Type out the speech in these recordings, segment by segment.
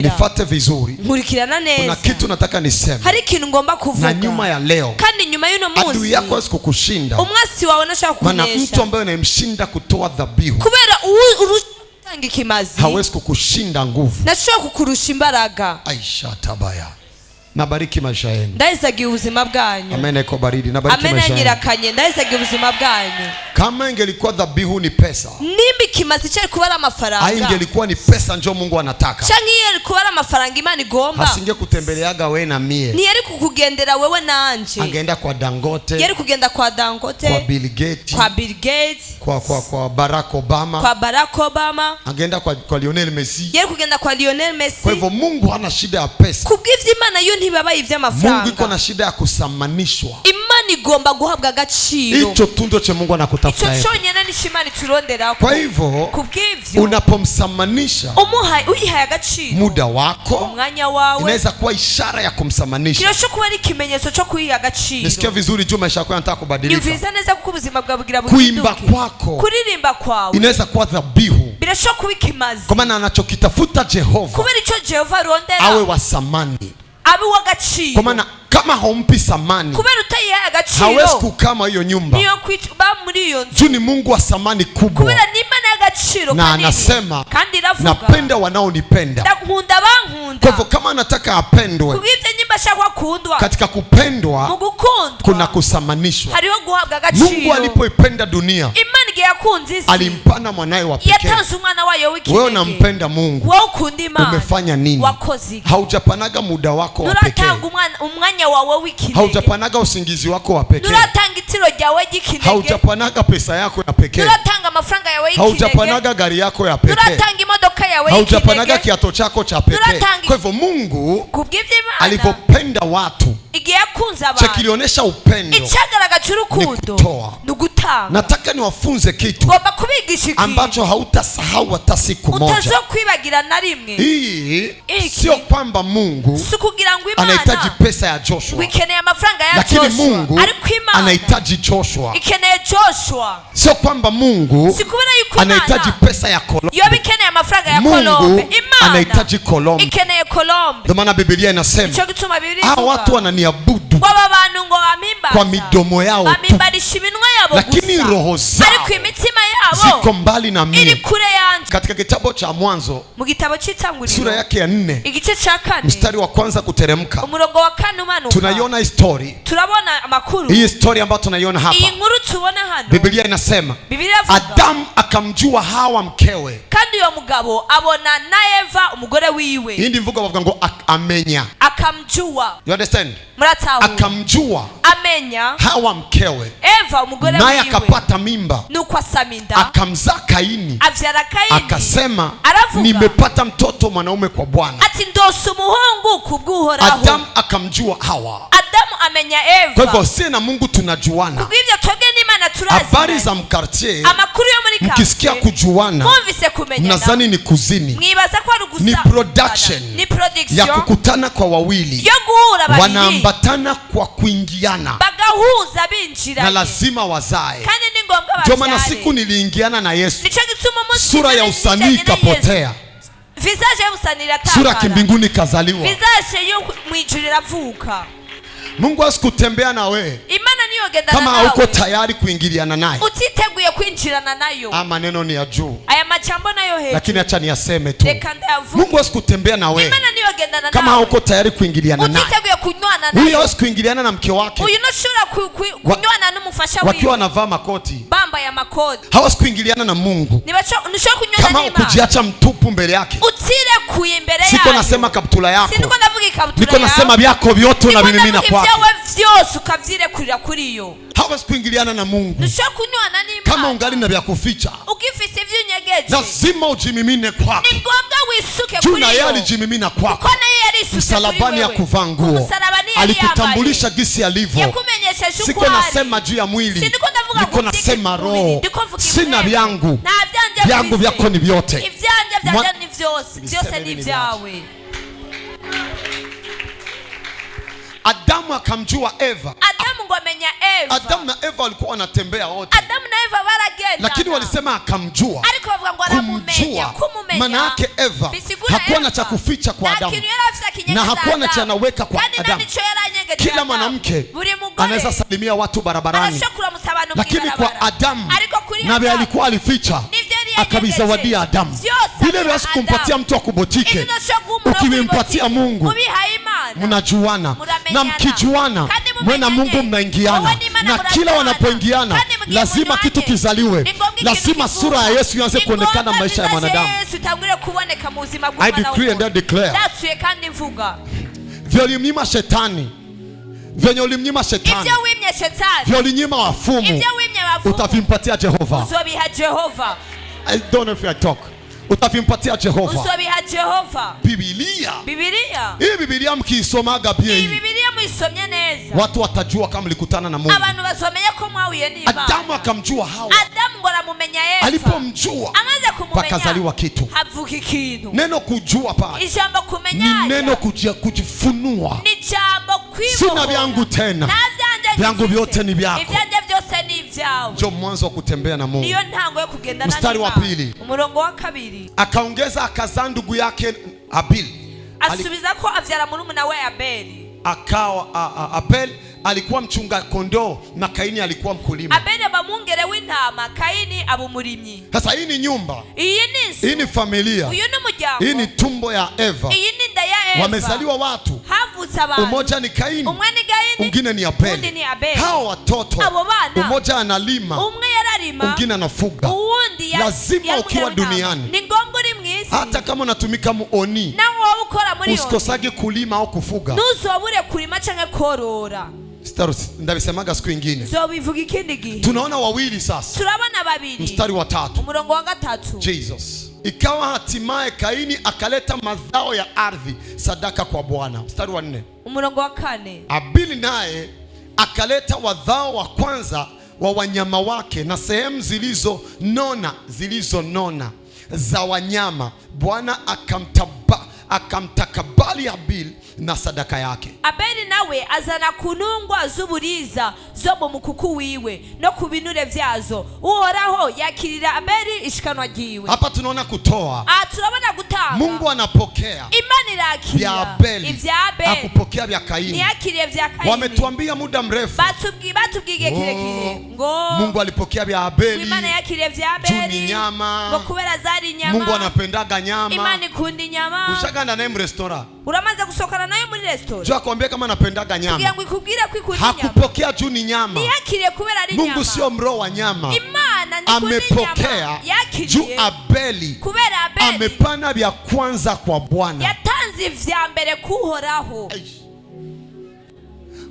Nifate vizuri. Nkurikirana neza. Kuna kitu nataka niseme. Hari ikintu ngomba kuvuga. Na nyuma ya leo. Kandi nyuma y'uno munsi. Adui yako hawezi kukushinda. Umwasi wawe nashaka kukunesha. Maana mtu ambaye anayemshinda kutoa dhabihu. Kubera urutanga ikimazi. Hawezi kukushinda nguvu. Nashaka kukurusha imbaraga. Aisha tabaya. Nabariki maisha yenu. Ndayizagiye ubuzima bwanyu. Amen. Iko baridi. Nabariki maisha yenu. Amen. Nyirakanye. Ndayizagiye ubuzima bwanyu. Kama ingelikuwa dhabihu ni pesa, nimba ikimazi cyari kubara amafaranga, ingelikuwa ni pesa njo Mungu anataka, cyangwa yari kubara amafaranga Imana igomba, hasinge kutembeleaga wewe na mie, ni yari kukugendera wewe nanje, angeenda kwa Dangote, yari kugenda kwa Dangote, kwa Bill Gates, kwa Barack Obama, angeenda kwa Lionel Messi, yari kugenda kwa Lionel Messi. Kwa hivyo Mungu hana shida ya pesa. Kubw'ivyo Imana yo ntibabaye ivy'amafaranga. Mungu iko na shida ya kusamanishwa. Imana igomba guhabwa agaciro. Hicho tundo che Mungu anakutafuta. Ico cyonyene ni Imana turonderako. Kwa hivyo kubw'ivyo unapomsamanisha, uyihaye agaciro, muda wako, umwanya wawe, inaweza kuwa ishara ya kumsamanisha. Kirasho kuba ari ikimenyetso cyo kuyiha agaciro. Nisikia vizuri juu maisha yako yanataka kubadilika. Yuviza neza kuko ubuzima bwa bugira kuimba kwako, kuririmba kwawe inaweza kuwa dhabihu. Birasho kuba ikimazi. Kwa maana anachokitafuta Jehova, kubera ico Jehova rondera, awe wa samani, abe w'agaciro. Kwa maana kama haumpi samani, kubera utayiha agaciro, hawezi kukama hiyo nyumba. Niyo kwitba muri iyo nzu. Juu ni Mungu wa samani kubwa. Kubera ni Imana y'agaciro na anasema kandi iravuga, napenda wanaonipenda. Ndakunda bankunda. Kwa hivyo kama anataka apendwe, kubw'ivyo nyimba shaka kundwa, katika kupendwa mugukundwa kuna kusamanishwa. hariho guhabwa agaciro. Mungu alipoipenda dunia, Imana igiye yakunze isi, alimpana mwanae wa pekee. yatanze umwana wayo w'ikinege. Wewe unampenda Mungu, wewe ukunda Imana, umefanya nini? wakoze. Haujapanaga muda wako wa pekee, nuratanga umwanya wawe w'ikinege, haujapanaga usingizi wako wa pekee, nuratanga itiro ryawe ry'ikinege, haujapanaga pesa yako ya pekee, nuratanga amafaranga yawe y'ikinege, haujapanaga gari yako ya pekee, nuratanga imodoka yawe y'ikinege, haujapanaga kiato chako cha pekee. Kwa hivyo Mungu kubw'ivyo Imana alipopenda watu, igiye yakunze abantu, chakilionyesha upendo, icagaragaje urukundo, nugutanga. Nataka niwafunze kitu ngomba kubigisha ikintu ambacho hautasahau hata siku moja. Utazokwibagira na rimwe. Hii sio kwamba Mungu sukugira ngo Imana anahitaji pesa ya Joshua, ikeneye amafaranga ya lakini Joshua, Mungu anahitaji Joshua. Ikeneye Joshua. Sio kwamba Mungu anahitaji pesa ya Colombe, yo ikeneye amafaranga ya Colombe. Imana anahitaji Colombe, ikeneye Colombe. Ndio maana Biblia inasema hao watu wananiabudu baba bantu ngo bamimba kwa midomo yao tu, bamimbarisha iminwa yabo gusa, lakini roho zao ariko imitima yabo ziko mbali na mimi. iri kure yanje. Katika kitabu cha Mwanzo, mu gitabo cy'Itanguriro, sura yake ya 4, igice cya 4, mstari wa kwanza kuteremka, umurongo wa 4 umanuka, tunaiona story. turabona amakuru. Hii story ambayo tunaiona hapa, iyi nkuru tubona hano, Biblia inasema Adam akamjua Hawa mkewe, kandi uyo mugabo abona na Eva umugore wiwe. Hii ndi mvugo bavuga ngo amenya, akamjua. You understand? Muratahu. Akamjua amenya Hawa mkewe, Eva umugore wiwe, naye akapata mimba, nuko asaminda, akamzaa Kaini, avyara Kaini, akasema aravuga, nimepata mtoto mwanaume kwa Bwana. ati ndose umuhungu kubw'Uhoraho. Adam akamjua Hawa. Adamu amenya Eva. Kwa hivyo sisi na Mungu tunajuana. Kubw'ivyo twebwe n'Imana turazi. Habari za mkartie, amakuru yo muri quartier, mkisikia kujuana, mwumvise kumenyana, mnadhani ni kuzini. mwibaza ko ari gusa, ni production ya kukutana kwa wawili, yo guhura babiri, wanaambatana kwa kuingiana, bagahuza binjira, na lazima wazae. kandi ni ngombwa bazae. Ndio maana siku niliingiana na Yesu, nico gituma umunsi sura ya usanii ikapotea, visage ya usanii iratangara, sura kimbinguni kazaliwa, visage yo mwijuru iravuka. Mungu asikutembea na wewe Imana niyo genda kama nawe, hauko tayari kuingiliana naye, utiteguye kwinjirana nayo. Maneno ni ya juu, aya majambo nayo hejuru, lakini acha niyaseme tu. Mungu asikutembea na wewe Imana niyo genda nawe kama hauko tayari kuingiliana naye. utiteguye kunywana nayo. Huyo hawezi kuingiliana na mke wake, uyu noshura kunywana n'umufasha wiwe, wakiwa wanavaa makoti, bamba ya makoti. hawezi kuingiliana na Mungu nisho kunywana kama ukujiacha mtupu mbele yake. utire kuimbere yayo. Siko nasema kaptula yako, siko navuga ikaptula, niko nasema vyako vyote unavimimina kwake, vyose ukavyirekurira kuri yo. hawezi kuingiliana na Mungu nisho kunywana n'Imana kama ungali na vya kuficha. ukifise ivyunyegeje, lazima ujimimine kwake, ni ngombwa wisuke kuri yo. Juna yeye alijimimina kwako, kona yeye alisuse msalabani ya kuvaa nguo, alikutambulisha gisi alivyo. Siko nasema juu ya mwili, niko nasema roho. Sina vyangu, vyangu vyako ni vyote, ivyanja ni vyose ni vyawe. Adamu akamjua Eva. Adamu ngo amenya Eva. Adamu na Eva walikuwa wanatembea wote. Adamu na Eva baragenda. Lakini walisema akamjua. Ariko bavuga ngo aramumenya. Maana yake Eva hakuwa na cha kuficha kwa Adamu. Na hakuwa na cha anaweka kwa Adamu. Kila mwanamke anaweza salimia watu barabarani. Lakini kwa Adamu naye alikuwa alificha, akabizawadia Adamu. Vile vile kumpatia mtu akubotike. Ukimpatia Mungu mnajuana, na mkijuana mwena Mungu mnaingiana, na kila wanapoingiana lazima kitu kizaliwe. Lazima sura ya Yesu ianze kuonekana maisha ya mwanadamu. I decree and I declare. Vyo ulimnyima shetani, vyenye ulimnyima shetani, vyo ulimnyima wafumu, utavimpatia Jehova. I don't know if I talk. Utavimpatia Jehova. Biblia. Hii Biblia mkiisomaga pia hii. Biblia muisomye neza. Watu watajua kama mlikutana na Mungu. Abantu basomeye ko mwahuye n'Imana. Adamu akamjua Hawa. Adamu ngo aramumenya Eva. Alipomjua pakazaliwa kitu. Havuka ikintu. Neno kujua pale. Ijambo kumenya. Ni neno kujifunua. Ni jambo kwibohora. Sina vyangu tena. Vyangu vyote ni vyako. Ivyanje byose ni vyao. Ndio mwanzo wa kutembea na Mungu. Niyo ntango yo kugendana na Mstari wa pili. Umurongo wa kabiri. Akaongeza akazaa ndugu yake Abeli. Asubiza ko avyara murumuna we Abeli. Akawa Abeli alikuwa mchunga kondoo na Kaini alikuwa mkulima. Abeli abamungere w'intama, Kaini abumurimyi. Sasa hii ni nyumba. Hii ni familia. Uyu ni muryango. Hii ni tumbo ya Eva. Hii ni nda ya Eva. Wamezaliwa watu. Havutse abantu. Umoja ni Kaini. Umwe ni Kaini. Mwingine ni Abeli. Hao watoto. Umoja analima. Umwe yararima. Mwingine anafuga. Lazima ukiwa duniani. Ni ngombwa uri mwisi. Hata kama unatumika muoni. Na wowe ukora muri yo. Usikosage kulima au kufuga. Ntuzobure kulima canke korora. Ndabisemaga siku nyingine. Zobivuga ikindi gihe. Tunaona wawili sasa. Turabana babiri. Mstari wa 3. Umurongo wa 3. Jesus. Ikawa hatimaye Kaini akaleta mazao ya ardhi sadaka kwa Bwana. Mstari wa 4. Umurongo wa 4. Abeli naye akaleta wadhao wa kwanza wa wanyama wake na sehemu zilizonona za wanyama. Bwana akamtakabali Abeli na sadaka yake. Abeli nawe azana kunungwa z'uburiza zo mu mukuku wiwe no ku binure vyazo. Uhoraho yakirira Abeli ishikanwa giwe. Hapa tunaona kutoa. Turabona gutanga. Mungu anapokea. Imani irakira. Vya Abeli. Ivya Abeli. Hakupokea vya Kaini. Niyakiriye vya Kaini. Wametuambia muda mrefu. Batubwiye kirekire. Ngo Mungu alipokea vya Abeli. Imani yakiriye vya Abeli. Juni nyama. Ngo kubera zari nyama. Mungu anapendaga nyama. Imani kundi nyama. Ushaganda naye mrestora. Uramaze gusokana nayo muri restaurant. Jua kwambia kama anapendaga nyama. Kugira ngo ikubwire kwikundi nyama. Hakupokea Juni nyama. Niyakiriye kubera ari nyama. Mungu sio mroho wa nyama. Imana ni amepokea juu Abeli. Kubera Abeli amepana vya kwanza kwa Bwana. Yatanze vya mbere kuhoraho.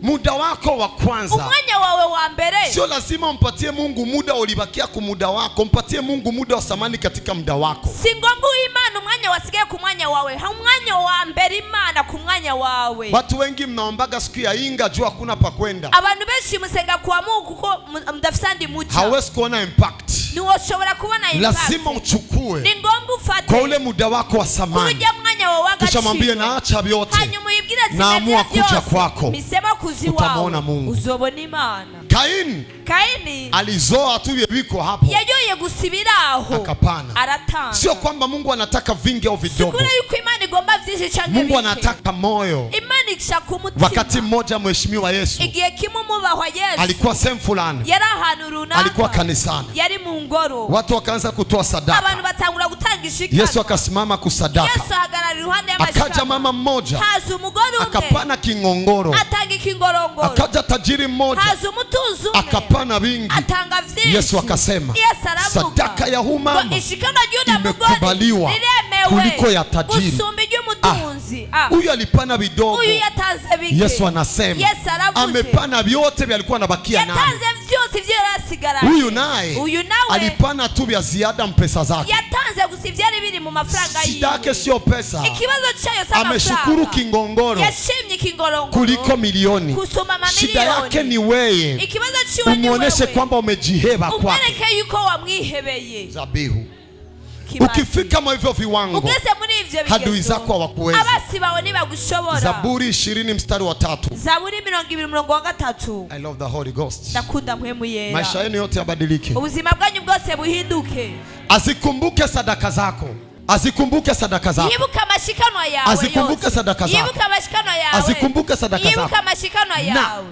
Muda wako wa kwanza. Umwanya wawe wa mbere. Sio lazima umpatie Mungu muda ulibakia ku muda wako. Mpatie Mungu muda wa samani katika muda wako. Si ngombwa Imana umwanya wasigaye ku mwanya wawe. Ha umwanya wa mbere Imana ku mwanya wawe. Watu wengi mnaombaga siku ya inga juu hakuna pa kwenda. Abantu benshi musenga kwa Mungu kuko mdafisandi mucha. Hawezi kuona impact. Ni woshobora kubona impact. Lazima uchukue. Ni ngombwa ufate. Kwa ule muda wako wa samani. Kuja mwanya wa wagati. Kisha mwambie naacha vyote. Hanyuma uyibwire naamua kuja kwako. Misema kuzi wawe. Utamwona Mungu. Uzobona Imana. Kaini alizoa tu viko hapo. Yajoye gusibiraho. Akapana. Aratanga. Sio kwamba Mungu anataka vingi au vidogo. Sikura yuko Imana igomba vyinshi canke bike. Mungu anataka moyo. Imana ikishaka umutima. Wakati mmoja mheshimiwa Yesu. Igihe kimwe mubahwa Yesu. Alikuwa sehemu fulani. Yari ahantu runaka. Alikuwa kanisani. Yari mu ngoro. Watu wakaanza kutoa sadaka. Abantu batangura gutanga ishikano. Yesu akasimama kusadaka. Yesu ahagarara iruhande y'amashikano. Akaja mama mmoja. Haza umugore umwe. Akapana kingongoro. Atanga ikingorongoro. Akaja tajiri mmoja. Haza umutunzi umwe. Akapana vingi. Atanga vyinshi. Yesu akasema sadaka ya huyu mama imekubaliwa kuliko ya tajiri. Huyu alipana vidogo. Yesu anasema amepana vyote vilikuwa anabakia nayo. Huyu naye alipana tu vya ziada mpesa zake. Shida yake sio pesa. Ameshukuru kingongoro kuliko milioni. Shida yake ni wewe umuoneshe kwamba umejiheba kwake. Zabihu. Ukifika mwa hivyo viwango, adui zako hawakuwezi. Zaburi 20 mstari wa 3. Zaburi 20:3. I love the Holy Ghost. Nakunda mpwemu yera. Maisha yenu yote yabadilike. Ubuzima bwanyu bwose buhinduke. Azikumbuke sadaka zako. Azikumbuke sadaka zako. Yibuka amashikano yawe. Azikumbuke sadaka zako. Yibuka amashikano yawe. Azikumbuke sadaka zako. Yibuka amashikano yawe.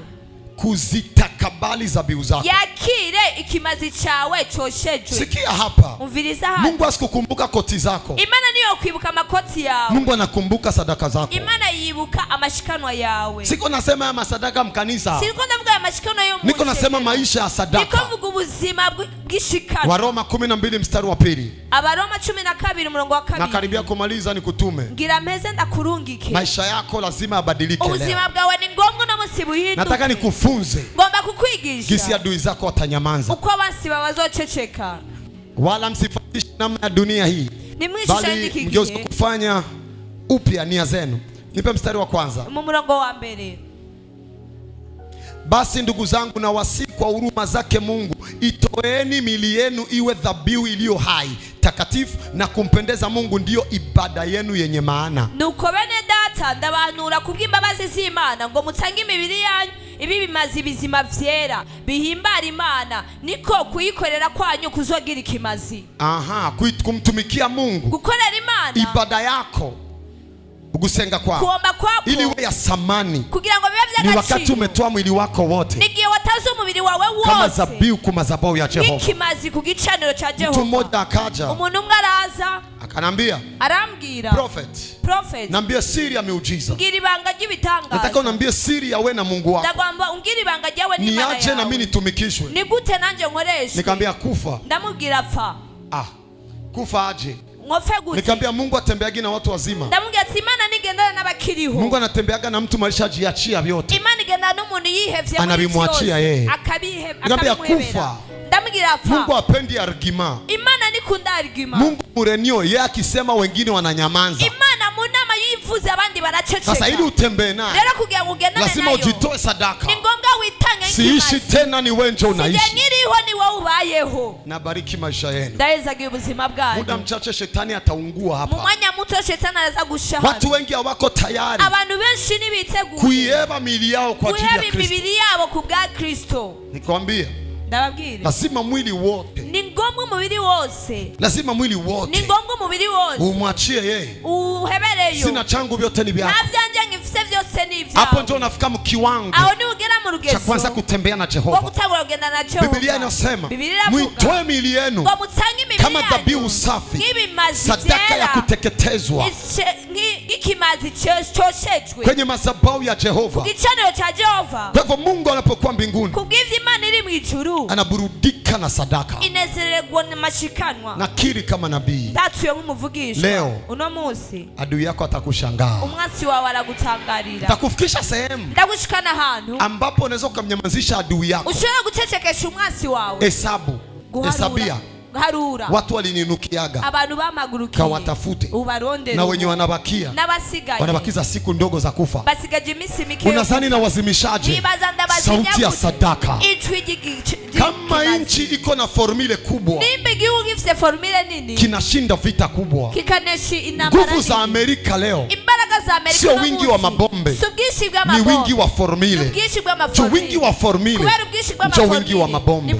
Kuzitakabali zabihu zako. Yakire ikimazi chawe choshejwe. Sikia hapa. Umviriza hapa. Mungu asikukumbuka koti zako. Imana niyo kwibuka makoti yawe. Mungu anakumbuka sadaka zako. Imana yibuka amashikano yawe. Siko nasema ya masadaka mkanisa. Siko ndavuga ya mashikano yo Niko nasema maisha ya sadaka. Niko vuga ubuzima bw'ishikano. Waroma 12 mstari wa 2. Abaroma 12:2. Nakaribia kumaliza nikutume. Ngira meze ndakurungike. Maisha yako lazima yabadilike leo. Ubuzima bwawe ni ngombwa na musibuhinduke. Nataka nikufunze. Ngomba kukwigisha. Gisi adui zako watanyamaza. Uko basi bazoceceka. Wala msifuatishe namna ya dunia hii. Bali mgeuze kufanya upya nia zenu. Nipe mstari wa kwanza. Mumurongo wa mbere. Basi ndugu zangu, na wasihi kwa huruma zake Mungu, itoeni miili yenu iwe dhabihu iliyo hai, takatifu na kumpendeza Mungu, ndiyo ibada yenu yenye maana. Nuko bene data ndabanura kubw'imbabazi z'Imana ngo mutange imibiri yanyu ibi bimazi bizima vyera bihimbara Imana, niko kuyikorera kwanyu kuzogira ikimazi. Kumtumikia Mungu, gukorera Imana, ibada yako, ugusenga kwako, kuomba kwako, ili uwe ya samani, kugira ngo bibe by'agaciro. Ni wakati umetoa mwili wako wote, nigiye watazo umubiri wawe wose kama zabihu ku madhabahu ya Jehova, ikimazi ku gicaniro cha Jehova. Mtu mmoja akaja, umuntu umwe araza, akanambia, arambwira, prophet, nambia siri ya miujiza, ngira ibanga ry'ibitangaza. Nataka unambie siri ya wewe na Mungu wako. Ndagomba ungira ibanga ryawe n'Imana yawe. Niache na mimi nitumikishwe. Ni gute nanje nkoreshe? Nikamwambia kufa. Ndamubwira pfa. Kufa aje? Ngofe gute? Nikamwambia Mungu atembeaga na watu wazima. Ndamubwira ati Imana nigendana n'abakiriho. Mungu anatembeaga na mtu malishajiachia vyote. Imana igendana n'umuntu yihevye. Anabimwachia yeye. Akabihe. Nikamwambia kufa. Ndamubwira pfa. Mungu apendi argument. Imana nikunda argument. Mungu murenio yeye akisema wengine wananyamanza. Imana munama yivuze abandi baraceceka. Sasa ili utembee naye, rero kugira ngo ugendane nayo, lazima ujitoe sadaka. Ni ngombwa witange nk'ikimazi. Siishi tena ni wewe ndio unaishi. Sije nkiriho ni wewe ubayeho. Nabariki maisha yenu. Ndayezagiye ubuzima bwanyu. Muda mchache shetani ataungua hapa. Mu mwanya muto shetani araza gushahara. Watu wengi hawako tayari. Abantu benshi nibiteguye kuieba miili yao kwa ajili ya Kristo. Kuieba miili yao kubwa Kristo. Nikwambia, ndababwira, lazima mwili wote, ni ngombwa umubiri wose, lazima mwili wote, ni ngombwa umubiri wose umwachie yeye, uhebereyo. Sina changu vyote ni vyako, navyanje ngifise vyose ni vyako. Hapo ndio unafika mkiwango, aho ni ugera mu rugezo cha kwanza kutembea na Jehova. Gutangura kugenda na Jehova. Biblia inasema mwitoe miili yenu kama dhabihu safi, sadaka ya kuteketezwa ikimazi choshejwe kwenye madhabahu ya Jehova, kugicaniro cha Jehova. Kwa hivyo Mungu anapokuwa mbinguni, kubw'ivyo Imana iri mu ijuru, anaburudika na sadaka, inezererwa na mashikanwa. Nakiri kama nabii, ndatuye nk'umuvugisha, leo uno munsi adui yako atakushangaa, umwasi wawe aragutangarira, takufikisha sehemu, ndagushikana ahantu ambapo unaweza kumnyamazisha adui yako, ushobora gucecekesha umwasi wawe. Hesabia harura. Watu walininukiaga, abantu bamagurukiye, kawatafute, ubarondere, na wenye wanabakia, n'abasigaye wanabakiza siku ndogo za kufa, basigaje iminsi mike. Unazani na wazimishaje sauti ya sadaka? Kama nchi iko na formule kubwa, kinashinda vita kubwa. Nguvu za Amerika leo sio wingi wa mabombe, ni wingi wa formule. Wingi wa formule ndio wingi wa mabombe.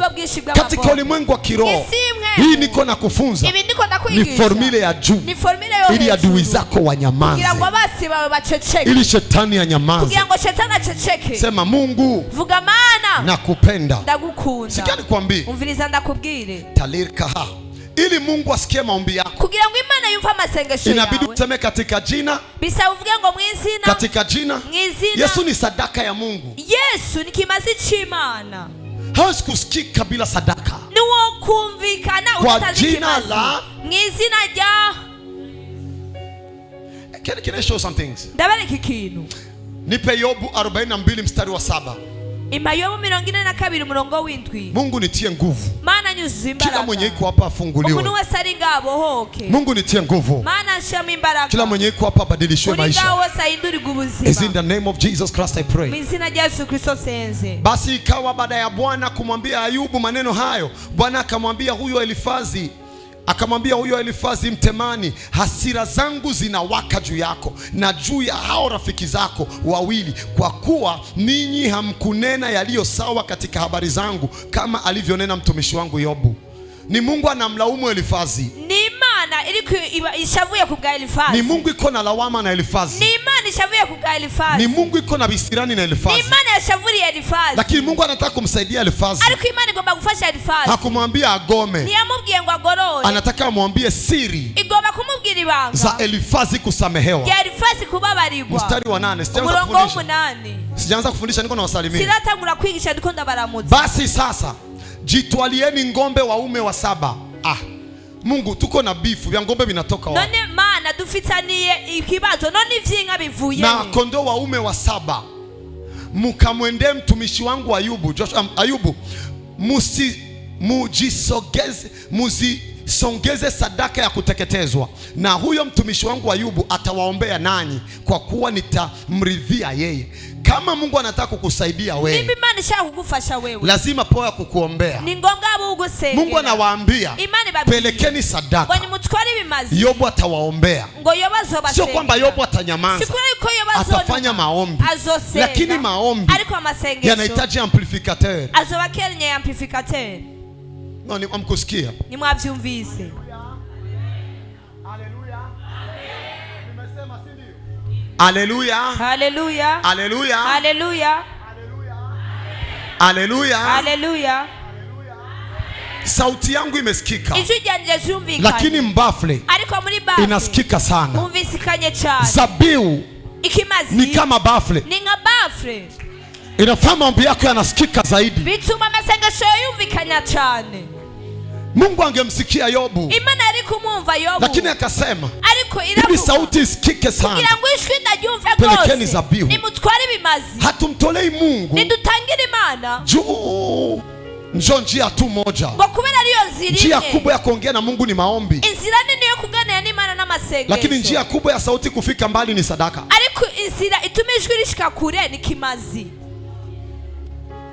Katika ulimwengu wa kiroho, hii niko na kufunza ni formule ya juu, ili adui zako wanyamaze, ili shetani anyamaze. Sema Mungu, vuga maana nakupenda, ndagukunda. Sikia nikwambie, umviriza ndakubwire, talirkaha, ili Mungu asikie maombi yako, kugira ngo Imana yumve amasengesho yawe, inabidi useme katika jina, bisa uvuge ngo mwizina, katika jina. Mwizina. Yesu ni sadaka ya Mungu. Yesu ni kimazi c'Imana, hawezi kusikika bila sadaka. Ni wo kumvikana kwa jina la, mwizina rya. Can I show some things? Ndabareka ikintu. Nipe Yobu 42 mstari wa 7. Imayobu 42 umurongo w'indwi. Mungu nitie nguvu, maana nyuzuza imbaraga. Kila mwenye iko hapa afunguliwe. Umuntu wese ari ngabo hoke. Mungu nitie nguvu, maana nshama imbaraga. Kila mwenye iko hapa badilishwe maisha. Uri ngabo sainduri ubuzima. Is in the name of Jesus Christ I pray. Mwizina rya Yesu Kristo senze. Basi ikawa baada ya Bwana kumwambia Ayubu maneno hayo, Bwana akamwambia huyo Elifazi Akamwambia huyo Elifazi Mtemani, hasira zangu zinawaka juu yako na juu ya hao rafiki zako wawili, kwa kuwa ninyi hamkunena yaliyo sawa katika habari zangu, kama alivyonena mtumishi wangu Yobu. Ni Mungu anamlaumu Elifazi. Ni Imana iliku ishavuye kubwa Elifazi. Ni Mungu iko na lawama na Elifazi. Ni Imana ishavuye kubwa Elifazi. Ni Mungu iko na bisirani na Elifazi. Ni Imana ishavuri Elifazi. Lakini Mungu anataka kumsaidia Elifazi. Ariko Imana igomba gufasha Elifazi. Hakumwambia agome. Ni amubwiye ngo agorore. Anataka amwambie siri. Igomba kumubwira ibanga za Elifazi kusamehewa. Ya Elifazi kubabarirwa. Mstari wa 8. Sijaanza kufundisha, niko na wasalimia. Siratangura kwigisha, ndiko ndabaramutsa. Basi sasa jitwalieni ngombe waume wa 7. Mungu, tuko na bifu vya ngombe vinatoka wapi? None Mana dufitaniye ikibazo, none ivyinka bivuye. Na kondoo waume wa 7. Mukamwendee mtumishi wangu Ayubu. Ayubu, muzisongeze sadaka ya kuteketezwa, na huyo mtumishi wangu Ayubu atawaombea nanyi, kwa kuwa nitamridhia yeye. Kama Mungu anataka kukusaidia wewe, lazima poa kukuombea. Mungu anawaambia pelekeni sadaka. Yobu atawaombea. Sio kwamba Yobu atanyamaza, atafanya maombi. Lakini maombi yanahitaji amplificateur. No, ni amkusikia. Ni mwavyumvise. Haleluya. Haleluya. Haleluya. Haleluya. Haleluya. Haleluya. Sauti yangu imesikika. Lakini mbafle inasikika sana. Umvisikanye cyane. Zabiu ni kama bafle. Ni nka bafle. Inafanya maombi yako yanasikika zaidi. Bituma masengesho yumvikanya cyane. Mungu angemsikia Yobu. Imana alikumumva Yobu. Lakini akasema, ariko iravuga, sauti isikike sana. Kugira ngo ishwi ndaryumve rwose. Pelekeni zabihu. Nimutware ibimazi. Hatumtolei Mungu. Nidutangire Imana. Juu njoo njia tu moja. Ngo kubera ariyo nzira. Njia kubwa ya kuongea na Mungu ni maombi. Inzira nini yo kuganira n'Imana n'amasengesho. Lakini njia kubwa ya sauti kufika mbali ni sadaka. Ariko inzira ituma ijwi rishika kure ni kimazi.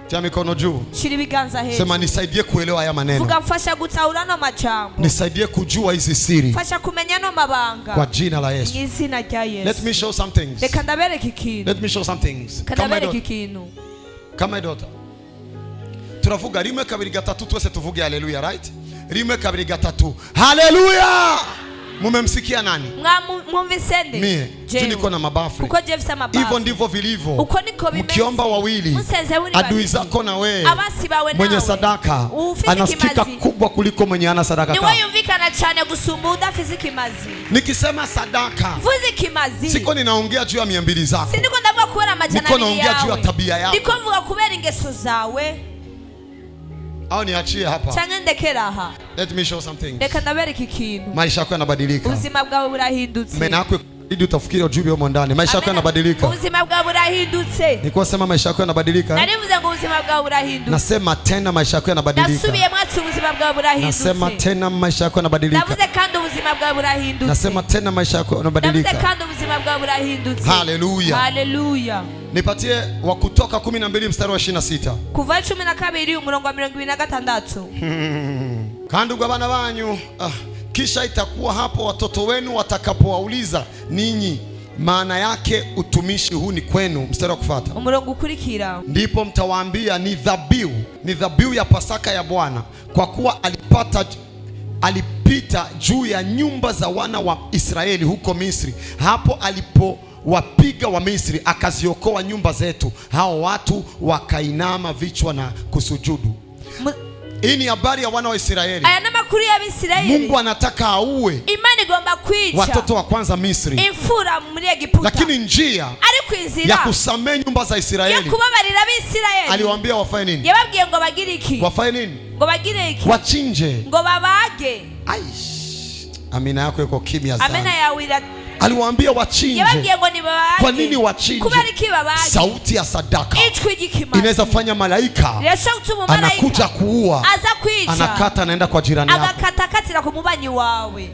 Tia mikono juu. Shira ibiganza hejuru. Sema, nisaidie kuelewa haya maneno. Vuga mfasha gutahura no majambo. Nisaidie kujua hizi siri. Fasha kumenya no mabanga. Kwa jina la Yesu. Izina rya Yesu. Let me show some things. Reka ndabereke ikintu. Let me show some things. Kandabereke ikintu. Kama daughter. Turavuga 1 2 3 twese tuvuge haleluya, right? 1 2 3. Haleluya! Mumemsikia nani? Mwumvisende. Mie. Niko na mabafu. Kuko Jefsa mabafu. Hivyo ndivyo vilivyo. Uko niko bimeze. Mkiomba wawili, adui zako na wewe, mwenye sadaka anasikika kubwa kuliko mwenye ana sadaka. Niwe yumvikana cyane gusumba udafise kimazi. Nikisema sadaka, vuze kimazi. Siko ninaongea juu ya 200 zako. Si niko ndavuga kubera amajana 200 yawe. Niko naongea juu ya tabia yako. Niko mvuga kubera ingeso zawe. Au niachie hapa. Cyangwa ndekera aha. Let me show something. Reka ndabereke ikintu. Maisha yako yanabadilika. Ubuzima bwawe burahindutse. Mena yako ili utafikiri ujumbe huko ndani. Maisha yako yanabadilika. Ubuzima bwawe burahindutse. Niko sema maisha yako yanabadilika. Narivuze ngo ubuzima bwawe burahindutse. Nasema tena maisha yako yanabadilika. Nasubiye mwatsi ubuzima bwawe burahindutse. Nasema tena maisha yako yanabadilika. Navuze kandi ubuzima bwawe burahindutse. Nasema tena maisha yako yanabadilika. Navuze kandi ubuzima bwawe burahindutse. Haleluya. Haleluya. Nipatie wa Kutoka 12 mstari wa 26. Kuva 12 umurongo wa 26. Kandi ubwo abana banyu kisha itakuwa hapo watoto wenu watakapowauliza ninyi, maana yake utumishi huu ni kwenu. Mstari wa kufuata. Umurongo ukurikira. Ndipo mtawaambia ni dhabihu ya Pasaka ya Bwana, kwa kuwa alipita juu ya nyumba za wana wa Israeli huko Misri, hapo alipowapiga wa Misri akaziokoa nyumba zetu. Hao watu wakainama vichwa na kusujudu. Hii ni habari ya wana wa Israeli. Aya namakuru ya Israeli. Mungu anataka auwe Imani igomba kwica watoto wa kwanza Misri. Imfura muri Egiputa. Lakini njia ya kusamehe nyumba za Israeli, ya kubabarira Abisirayeli, aliwaambia wafanye nini? Yababwiye ngo bagire iki? Wafanye nini? Ngo bagire iki? Wachinje. Ngo babage. Amina yako iko kimya sana. Amina yawira. Aliwaambia wachinje. Yababwiye ngo ni babage. Kwa nini wachinje? Kubariki babage. Sauti ya sadaka inaweza fanya malaika anakuja kuua, anakata anaenda kwa jirani yako, agakatakatira ku mubanyi wawe.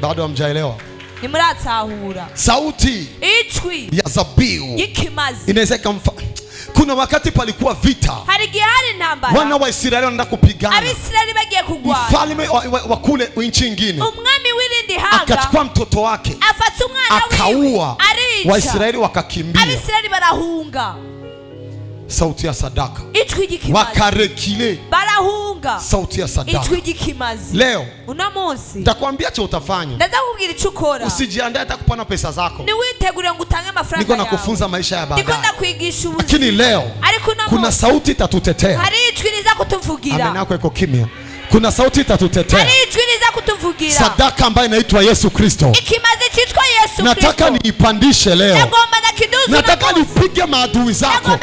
Bado hamjaelewa? Nimuratahura. Sauti ya zabihu inaweza Kuna wakati palikuwa vita. Wana wa Israeli wanaenda kupigana. Mfalme wa kule nchi nyingine akachukua mtoto wake akaua. Waisraeli wakakimbia. Sauti ya sadaka. Wakarekile. Sauti ya sadaka. Leo nitakwambia cha utafanya. Usijiandae hata kupana pesa zako. Niko na kufunza maisha ya baadaye. Lakini leo kuna sauti itatutetea. Amen yako iko kimya. Kuna sauti itatutetea. Sadaka ambayo inaitwa Yesu Kristo. Nataka niipandishe leo. Nataka nipige maadui zako.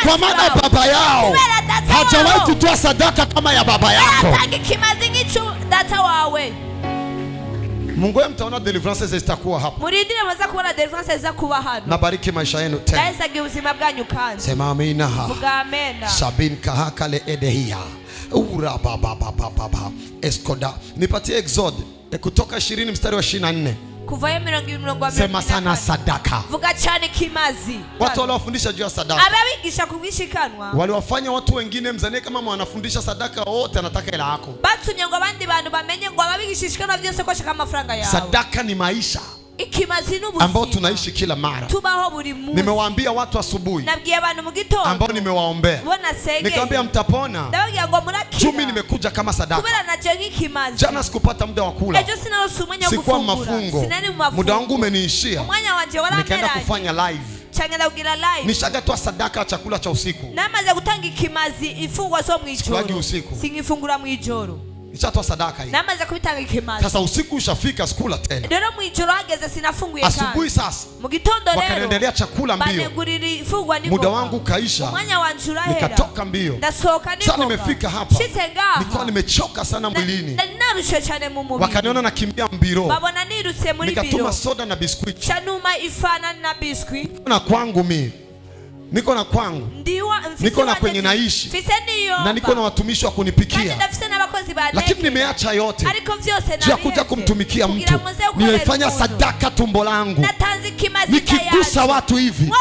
Kwa maana baba yao hajawahi kutoa sadaka kama ya baba yako. Mungu wewe, mtaona deliverance zitakuwa hapa. Nabariki maisha yenu tena. Sema amina. Sabin kahakale edehia. Ura baba baba eskoda. Nipatie Exode kutoka 20 mstari wa 24. Sema sana sadaka. Watu waliofundisha juu ya sadaka waliwafanya watu wengine mzanie kama wanafundisha sadaka wote anataka hela yako. Sadaka ni maisha ambao tunaishi kila mara. Nimewaambia watu asubuhi ambao nimewaombea, nikamwambia mtapona. Chumi nimekuja kama sadaka. Jana sikupata muda wa kula, sikuwa mafungo, muda wangu umeniishia, nikaenda kufanya live. Nishagatoa sadaka ya chakula cha usiku. Namaze gutanga ikimazi ifungwa zo mwijoro. Usiku singifungura mwijoro. Nishatoa sadaka hii. Namaze kubitanga ikimazi. Sasa usiku ushafika, sikula tena. Ndero mwijoro ageze sinafunguye kana. Asubuhi sasa. Mugitondo lero. Wakaendelea chakula mbio. Muda wangu kaisha. Nikatoka mbio. Sasa nimefika hapa. Nilikuwa nimechoka sana mwilini. Wakaniona nakimbia mbio. Nikatuma soda na biskuiti. Chanuma ifana na biskuiti. Na kwangu mimi. Niko na kwangu. Niko na kwenye naishi. Na niko na watumishi wa kunipikia. Lakini nimeacha yote ya kuja kumtumikia mtu. Nimefanya sadaka tumbo langu. Nikigusa watu hivi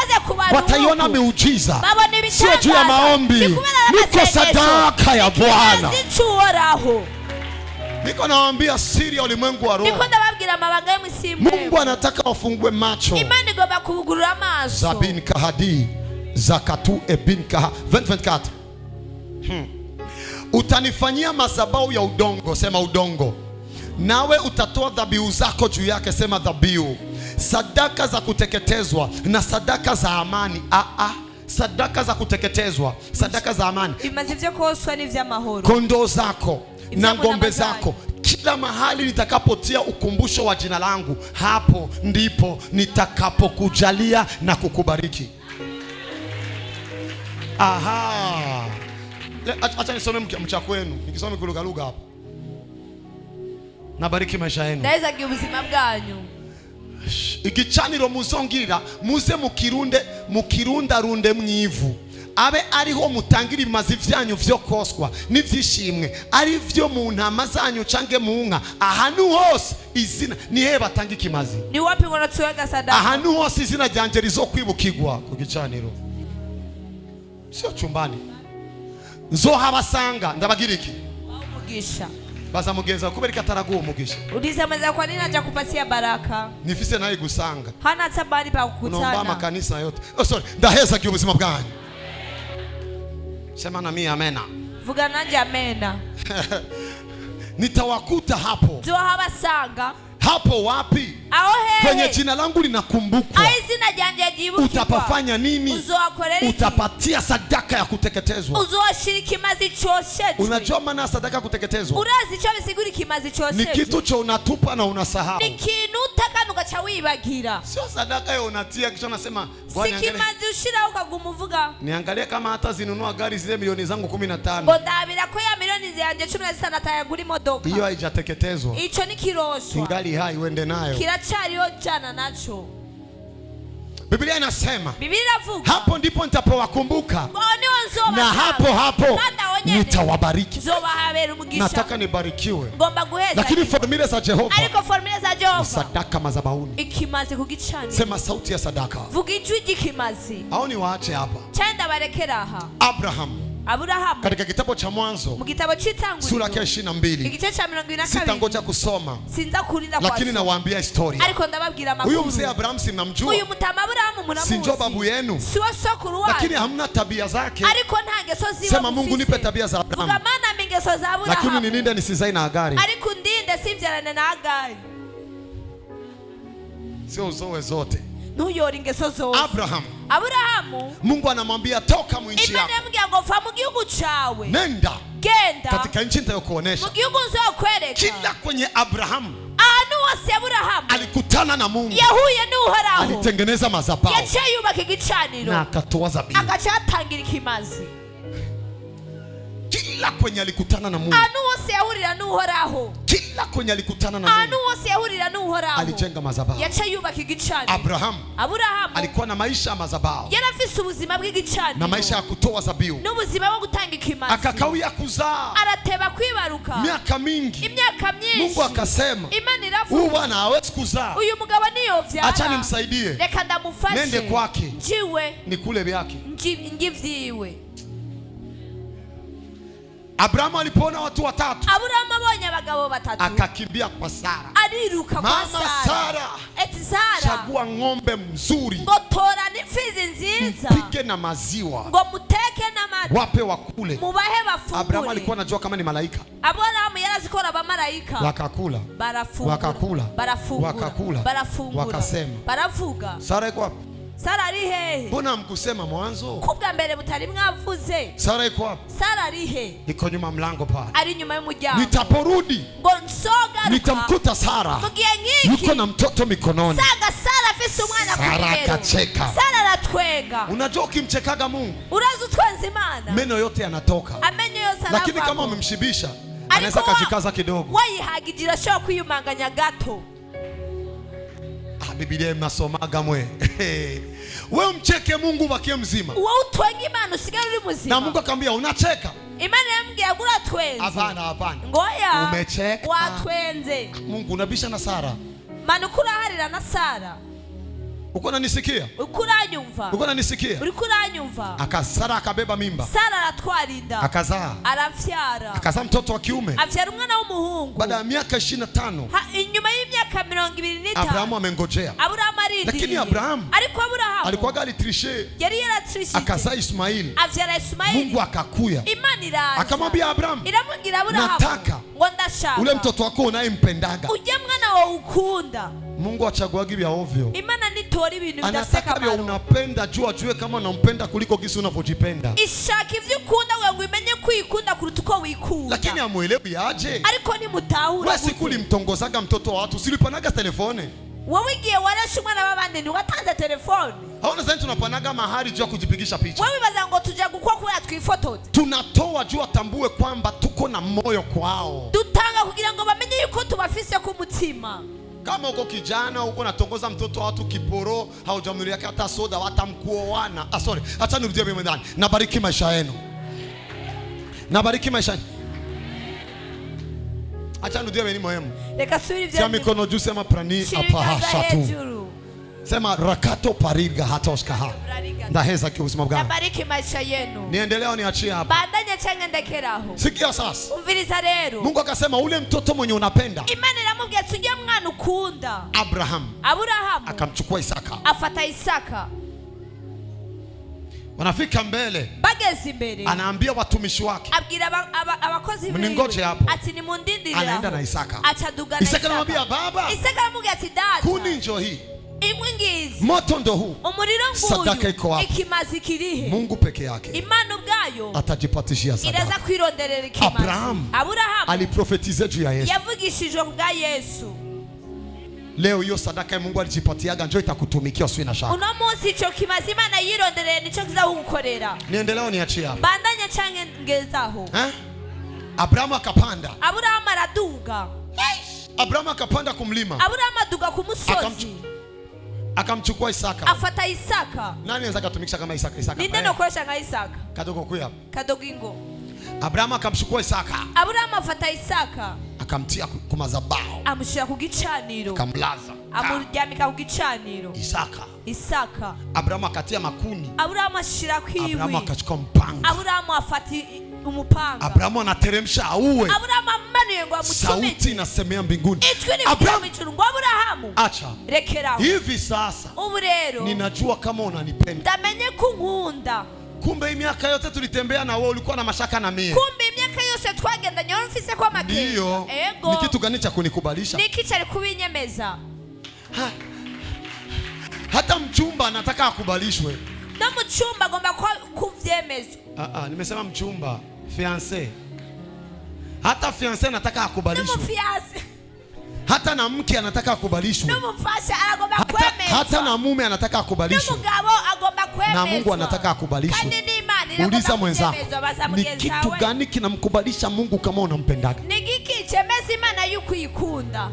wataiona miujiza. Sio juu ya maombi. Niko sadaka ya Bwana. Niko nawaambia siri ya ulimwengu wa roho. Mungu anataka wafungue macho. Zabin kahadi zakatu ebin kaha 24. Utanifanyia madhabahu ya udongo. Sema udongo. Nawe utatoa dhabihu zako juu yake. Sema dhabihu. Sadaka za kuteketezwa na sadaka za amani. Sadaka za kuteketezwa, sadaka za amani. Kondoo zako na ngombe zako. Kila mahali nitakapotia ukumbusho wa jina langu, hapo ndipo nitakapokujalia na kukubariki. Aha. Acha nisome mchako wenu. Nikisome kuluga lugha hapo. Nabariki maisha yenu. Ndaweza kubuzima bwanyu. Igicaniro muzongirira muze mukirunda runde mwivu. Abe ariho mutangira ibimazi vyanyu vyo koswa n'ivyishimwe ari vyo mu ntama zanyu cange mu nka. Ahantu hose izina ni he batanga ikimazi. Ni wapi wanatuweka sadaka? Ahantu hose izina ryanje rizokwibukirwa ku gicaniro. Sio chumbani. Nzo habasanga ndabagira iki? Umugisha. Baza mugeza kubera ikataraguwa umugisha. Ulisemeza kwa nini acha kupatia baraka? Nifise naye gusanga. Hana tabari pa kukutana. Unaomba makanisa yote. Sorry, ndaheza kiubuzima bwanyu. Sema na mimi amena. Vuga nanje amena. Nitawakuta hapo. Nzo habasanga. Hapo wapi? Kwenye jina langu linakumbukwa. Utapafanya nini? Utapatia sadaka ya kuteketezwa. Unajua maana sadaka ya kuteketezwa? Ni kitu cha unatupa na unasahau. Sio sadaka ya unatia kisha unasema niangalie kama hata zinunua gari zile milioni zangu 15. Hiyo haijateketezwa. Kingali hai uende nayo. Biblia inasema hapo ndipo nitapowakumbuka na hapo nitawabariki. Nataka nibarikiwe. Lakini formula za Jehova ni sadaka madhabahuni. Sema sauti ya sadaka. Au ni waache hapa. Abraham katika kitabu cha Mwanzo sura ya 22 sitangoja kusoma, lakini nawaambia historia. Huyu mzee Abraham simnamjua, si ndio babu yenu, lakini hamna tabia zake. Sema Mungu nipe tabia za Abraham, lakini nilinde nisizai na Agari. Sio uzoe zote. Abrahamu, Mungu anamwambia toka mwinchi yako, nenda katika nchi nitayokuonesha. Kila kwenye Abrahamu alikutana na Mungu, alitengeneza madhabahu na akatoa zabihu. Kila kwenye alikutana na Mungu, kila kwenye alikutana na Mungu alijenga madhabahu. Abraham alikuwa na maisha ya madhabahu na maisha ya kutoa zabihu. Akakawia kuzaa miaka mingi. Mungu akasema huyu bwana hawezi kuzaa, acha nimsaidie, nende kwake nikule vyake. Abrahamu alipoona watu watatu akakimbia kwa Sara. Mama Sara, chagua ng'ombe mzuri, mpike na maziwa, wape wakule. Abrahamu alikuwa anajua kama ni malaika. Wakakula, wakasema Sara iko wapi? Sara ari hehe? Mbona mkusema mwanzo? Kubwa mbere mutari mwavuze. Sara iko wapi? Sara ari hehe? Iko nyuma mlango pale. Ari nyuma y'umuryango. Nitaporudi ngonsoga nitamkuta Sara yuko na mtoto mikononi. Sara afise umwana ku Sara akacheka. Sara aratwenga. Unajua ukimchekaga Mungu, urazi utwenza Imana, meno yote yanatoka. Amenyo yose anava. Lakini kama umemshibisha anaweza kujikaza kidogo. Wayihagigira sho kwiyumanganya gato. Biblia mnasomaga mwe. Wewe mcheke Mungu bakie mzima. Wewe utwenga Imana usigare uri muzima. Na Mungu akamwambia unacheka. Imana yambwiye gura twenze. Hapana. Ngoya. Umecheka. Watwenze. Mungu unabisha na Sara. Manukura harira na Sara. Uko unanisikia? Ukuranyumva. Uko unanisikia? Uranyumva. Sara akabeba mimba. Sara aratwarinda. Akazaa. Arafyara. Akazaa mtoto wa kiume. Afyara umwana w'umuhungu. Baada ya miaka 25. Inyuma y'imyaka 25. Abrahamu amengojea. Abrahamu arindi. Lakini Abrahamu alikuwa gali trishe. Yari yaratrishe. Akazaa Ismaili. Afyara Ismaili. Mungu akakuya. Imana iraza. Akamwambia Abrahamu. Iramubwira Abrahamu. Nataka. Ngondashaka. Ule mtoto wako unayempendaga. Uje mwana wa ukunda. Mungu achaguagi vya ovyo. Imana nitori ibintu bidaseka baro. Anataka unapenda ajue kama unampenda kuliko gisi unavyojipenda. Ishaka ivyo ukunda wewe umenye kwikunda kuruta uko wikunda. Lakini amuelewi aje? Ariko ni mutahura. Wewe sikuli mtongozaga mtoto wa watu, silipanaga telefone. Wewe igiye warashe umwana w'abandi ni watanze telefone. Haona sasa tunapanaga mahali jua kujipigisha picha. Wewe baza ngo tujya gukwa kwa twifotoze. Tunatoa jua tambue kwamba tuko na moyo kwao. Dutanga kugira ngo bamenye yuko tubafise ku mutima. Kama uko kijana uko natongoza mtoto wa watu kiporo, haujamnulia hata soda watamkuoana. Acha nirudie mimi ndani. Nabariki maisha yenu. Nabariki maisha yenu. Acha nirudie mimi muhimu. Reka subiri vya. Sema mikono juu, sema prani apahasha tu. Sema rakato pariga hatoshkaha. Ndaheza kiusima bwana. Nabariki maisha yenu. Niendelea niachie hapa. Bandanya cyangwa ndekeraho. Sikia sasa. Umviriza rero. Mungu akasema ule mtoto mwenye unapenda. Imana iramubwiye tujye mwana ukunda. Abrahamu akamchukua Isaka. Afata Isaka. Wanafika mbele. Bagezi mbele. Anaambia watumishi wake. Abwira abakozi biwe. Mningoje hapo. Ati ni mundindire. Anaenda na Isaka. Achaduga na Isaka anamwambia baba. Isaka anamwambia ati dada. Kuni njoo hii. Imwingizi. Moto ndo huu. Umuriro nguyu. Sadaka iko wapi? Ikimazi kirihe. Mungu peke yake. Imana ubwayo atajipatishia sadaka. Iraza kwironderera ikimazi. Abrahamu aliprofetize juu ya Yesu. Yavugishijwe kubwa Yesu. Leo hiyo sadaka ya Mungu alijipatiaga njoo itakutumikia uswi na shaka. Uno munsi ico kimazi Imana yirondereye nico kizagukorera. Niendeleo niachie hapa. Bandanya canke ngezaho. Abrahamu akapanda. Abrahamu araduga. Abrahamu akapanda kumlima. Abrahamu aduga ku musozi. Akamchukua Isaka. Afata Isaka. Nani anaweza kutumikisha kama Isaka? Ninde no koresha nka Isaka? Kadogo kuya. Kadogo ingo. Abrahamu akamchukua Isaka. Abrahamu afata Isaka akamtia ku madhabahu, amushira ku gicaniro, akamlaza, amuryamika ku gicaniro. Isaka Abrahamu akatia makuni, Abrahamu ashira kwiwi, Abrahamu akachukua mpanga, Abrahamu afati umupanga, Abrahamu anateremsha auwe. Abrahamu amanuye ngo amuchome. Sauti inasemea mbinguni, Abrahamu ngo Abrahamu, acha rekera hivi sasa, ubu rero ninajua kama unanipenda, ndamenye kunkunda. Kumbe miaka yote tulitembea na wewe ulikuwa na mashaka na mimi. Kumbe miaka yose twagendanye urumfise kwa makenya. Ndio. Ni kitu gani cha kunikubalisha? Ni kitu cha kubinyemeza. Hata mchumba anataka akubalishwe. Na mchumba gomba kuvyemezwa. Nimesema mchumba, fiancé. Hata fiancé anataka akubalishwe. Na fiancé. Hata na mke anataka akubalishwe. Na mfasha agomba kwemezwa. Hata na mume anataka akubalishwe. Na mugabo agomba kwemezwa. Na Mungu anataka akubalishwe. Uliza mwenzako, ni kitu gani kinamkubalisha Mungu kama unampendaga? Ni giki chemezi Imana yukuyikunda.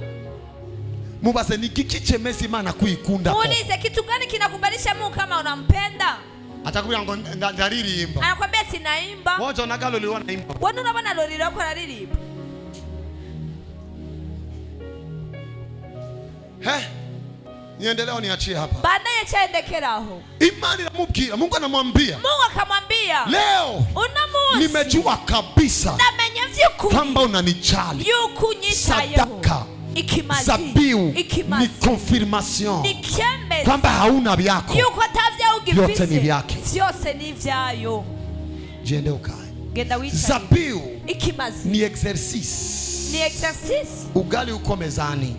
Mubaze, ni giki chemezi Imana kuyikunda? Muulize kitu gani kinakubalisha Mungu kama unampenda? Atakwambia ngo ndaririmba. Anakwambia sinaimba. Wote unagalo liwa naimba. Wewe unabona loli lako laririmba. Niendelea niachie hapa. Baadaye chaendekeraho. Imani inamubwira, Mungu anamwambia. Mungu akamwambia, leo nimejua kabisa kwamba unanijali. Sadaka, zabihu ni confirmation kwamba hauna vyako, vyote ni vyake. Jiende ukae. Zabihu ni exercise. Ugali uko mezani,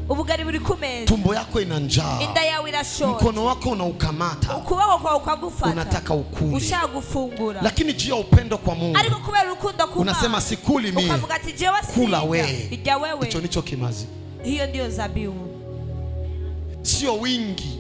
ubugari buri kumeza, tumbo yako ina njaa, inda yawe irashonje, mkono wako unaukamata, ukuboko kwa ukagufata, unataka ukule, ushagufungura, lakini juu ya upendo kwa Mungu ariko kubera urukundo kwa unasema sikuli mimi, ukavuga ati jewe kula wewe. Ijya wewe, hicho nicho kimazi. Hiyo ndio zabihu, sio wingi,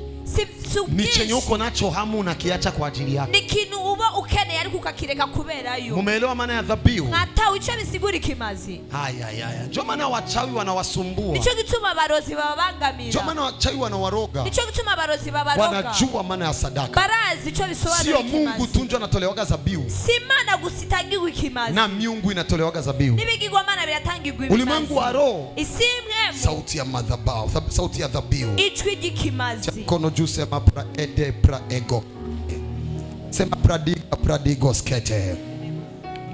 ni chenye uko nacho hamu unakiacha kwa ajili yako. Ni kintu uba ukeneye ariko ukakireka kubera yo. Mumeelewa maana ya dhabihu? Hata ucha bisiguri kimazi. Haya. Ndio maana wachawi wanawasumbua. Nicho gituma barozi bababangamira. Ndio maana wachawi wanawaroga. Nicho gituma barozi babaroga. Wanajua maana ya sadaka. Barazi ico bisobanura kimazi. Sio Mungu tu ndio anatolewaga dhabihu. Si Mana gusitangirwa kimazi. Na miungu inatolewaga dhabihu. Nibigirwa Mana biratangirwa kimazi. Ulimwengu wa roho. Isimwe. Sauti ya madhabahu, sauti ya dhabihu. Ichwi gikimazi. Kono juu sema pra ego. Sema pradigo skete.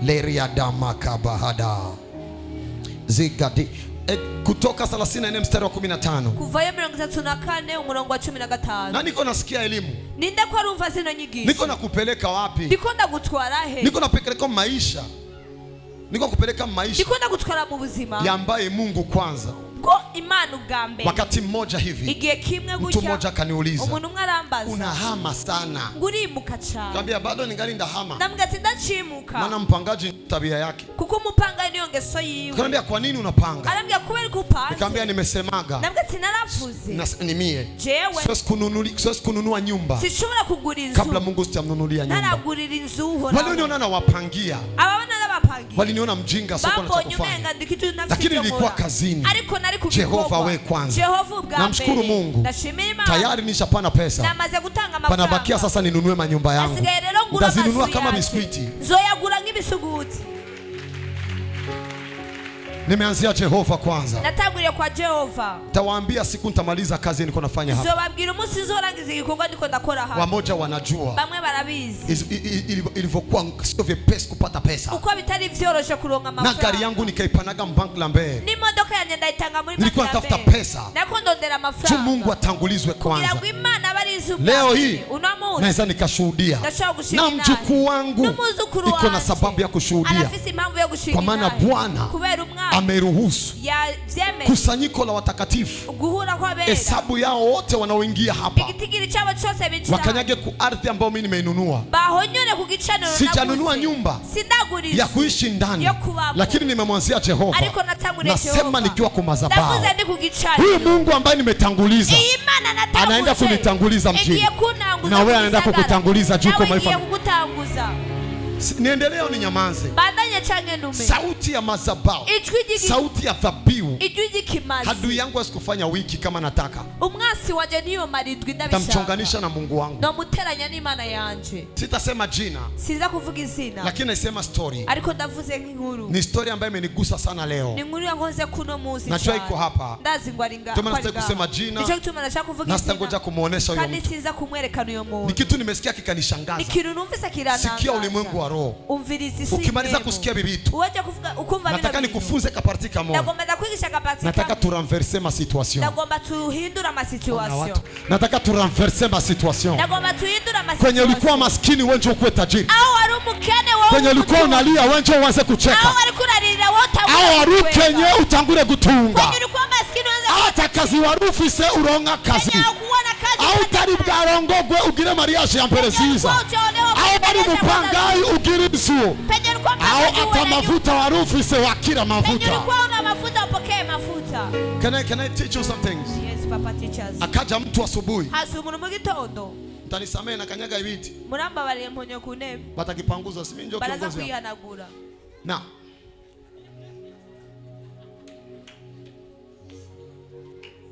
Leria dama kabahada. Zigadi. Kutoka 34 mstari wa 15. Kuvayo 34 umurongo wa 15. Na niko nasikia elimu. Ninde kwa rumva zino nyigisho. Niko nakupeleka wapi? Niko ndagutwara he. Niko nakupeleka maisha. Niko kupeleka maisha. Niko ndagutwara mu buzima. Yambaye Mungu kwanza. Ko Imana ugambe. Wakati mmoja hivi, igihe kimwe gutya, mtu mmoja kaniuliza, umuntu umwe arambaza, unahama sana. Ngurimuka cyane. Kabia bado ningali ndahama. Namubwira ati ndacimuka. Maana mpangaji tabia yake. Kuko umupanga niyo ngeso yiwe. Kanambia kwa nini unapanga? Arambia kubera kupanga. Nikamwambia nimesemaga. Namubwira ati naravuze. Ni mie. Jewe. Siwezi kununua nyumba. Sishobora kugura inzu. Kabla Mungu sijamnunulia nyumba. Naragurira inzu uhora. Walioniona nawapangia. Ababona nabapangia. Waliniona mjinga soko na kufanya. Lakini nilikuwa kazini. Ariko nari ku Jehova we kwanza. Namshukuru Mungu. Tayari nishapana pesa. Namaze gutanga amafaranga. Panabakia sasa ninunue manyumba yangu. Ndazinunua kama biskuiti. Zoyagura nk'ibisuguti. Nimeanzia Jehova kwanza. Natanguriye kwa Jehova. Tawaambia siku nitamaliza kazi niko nafanya hapa. Zobabwira umunsi nzorangiza igikorwa niko ndakora hapa. Wamoja wanajua. Bamwe barabizi. Ilivyokuwa sio vyepesi kupata pesa. Uko bitari vyoroshe kuronka amafaranga. Na gari yangu nikaipanaga Bank Lambert. Ni modoka yanjye ndayitanga muri Bank Lambert. Nilikuwa natafuta pesa. Nako ndondera amafaranga. Mungu atangulizwe kwanza. Kugira ngo Imana barizu. Leo hii naweza nikashuhudia. Na mjukuu wangu iko na sababu ya kushuhudia. Anafisi mambo ya kushuhudia. Kwa maana Bwana ameruhusu kusanyiko la watakatifu, hesabu yao wote wanaoingia hapa wakanyage ku ardhi ambayo mimi nimeinunua. Sijanunua nyumba ya kuishi ndani, lakini nimemwanzia Jehova. Nasema nikiwa kwa madhabahu, huyu Mungu ambaye nimetanguliza anaenda kunitanguliza mjini, na wewe anaenda kukutanguliza juu kwa maisha. Niendelee au ninyamaze? Sauti ya madhabahu, sauti ya dhabihu Adui yangu asikufanya wiki kama nataka. Umwasi wanje niyo marindwi ndabishaka. Tamchonganisha na Mungu wangu. No muteranya n'Imana yanje. Sitasema jina. Siza kuvuga izina. Lakini nasema story. Ariko ndavuze nk'inkuru. Ni story ambayo imenigusa sana leo. Ni inkuru yankoze kuno muzi. Najua iko hapa. Ndazi ngo ari ngaho. Tumana sitaki kusema jina. Nicho gituma nashaka kuvuga izina. Nastangoja kumuonesha huyo mtu. Kandi siza kumwerekana uyo muntu. Ni kitu nimesikia kikanishangaza. Ni kitu numvise kiranangaza. Sikia ulimwengu wa roho. Umvirizi si. Ukimaliza kusikia bibitu. Uwaje kuvuga ukumva bila. Nataka nikufunze kaparti kama. Nagomba ndakwigisha kaparti. Nataka tu renverser ma situation. Nagomba tuhindura ma situation. Nataka tu renverser ma situation. Nagomba tuhindura ma situation. Kwenye ulikuwa maskini wewe ukuwe tajiri. Au ari umukene wewe. Kwenye ulikuwa unalia wewe uanze kucheka. Au ari kurarira wote. Au ari kenye utangure gutunga. Kwenye ulikuwa maskini uanze. Hata kazi warufise uronka kazi. Au tari bwarongogwe ugire mariage ya mpereziza. Au bari mupangai ugire inzu. Au ata mafuta warufise wakira mafuta. Can I teach you some things? Yes, Papa, teach us. Akaja mtu asubuhi. Hasumunu mugitondo. Mtanisamee na kanyaga ibiti. Muramba bari mponyo kunebe. Batakipanguza simi njo kiongozi. Baraza kuyanagura. Na.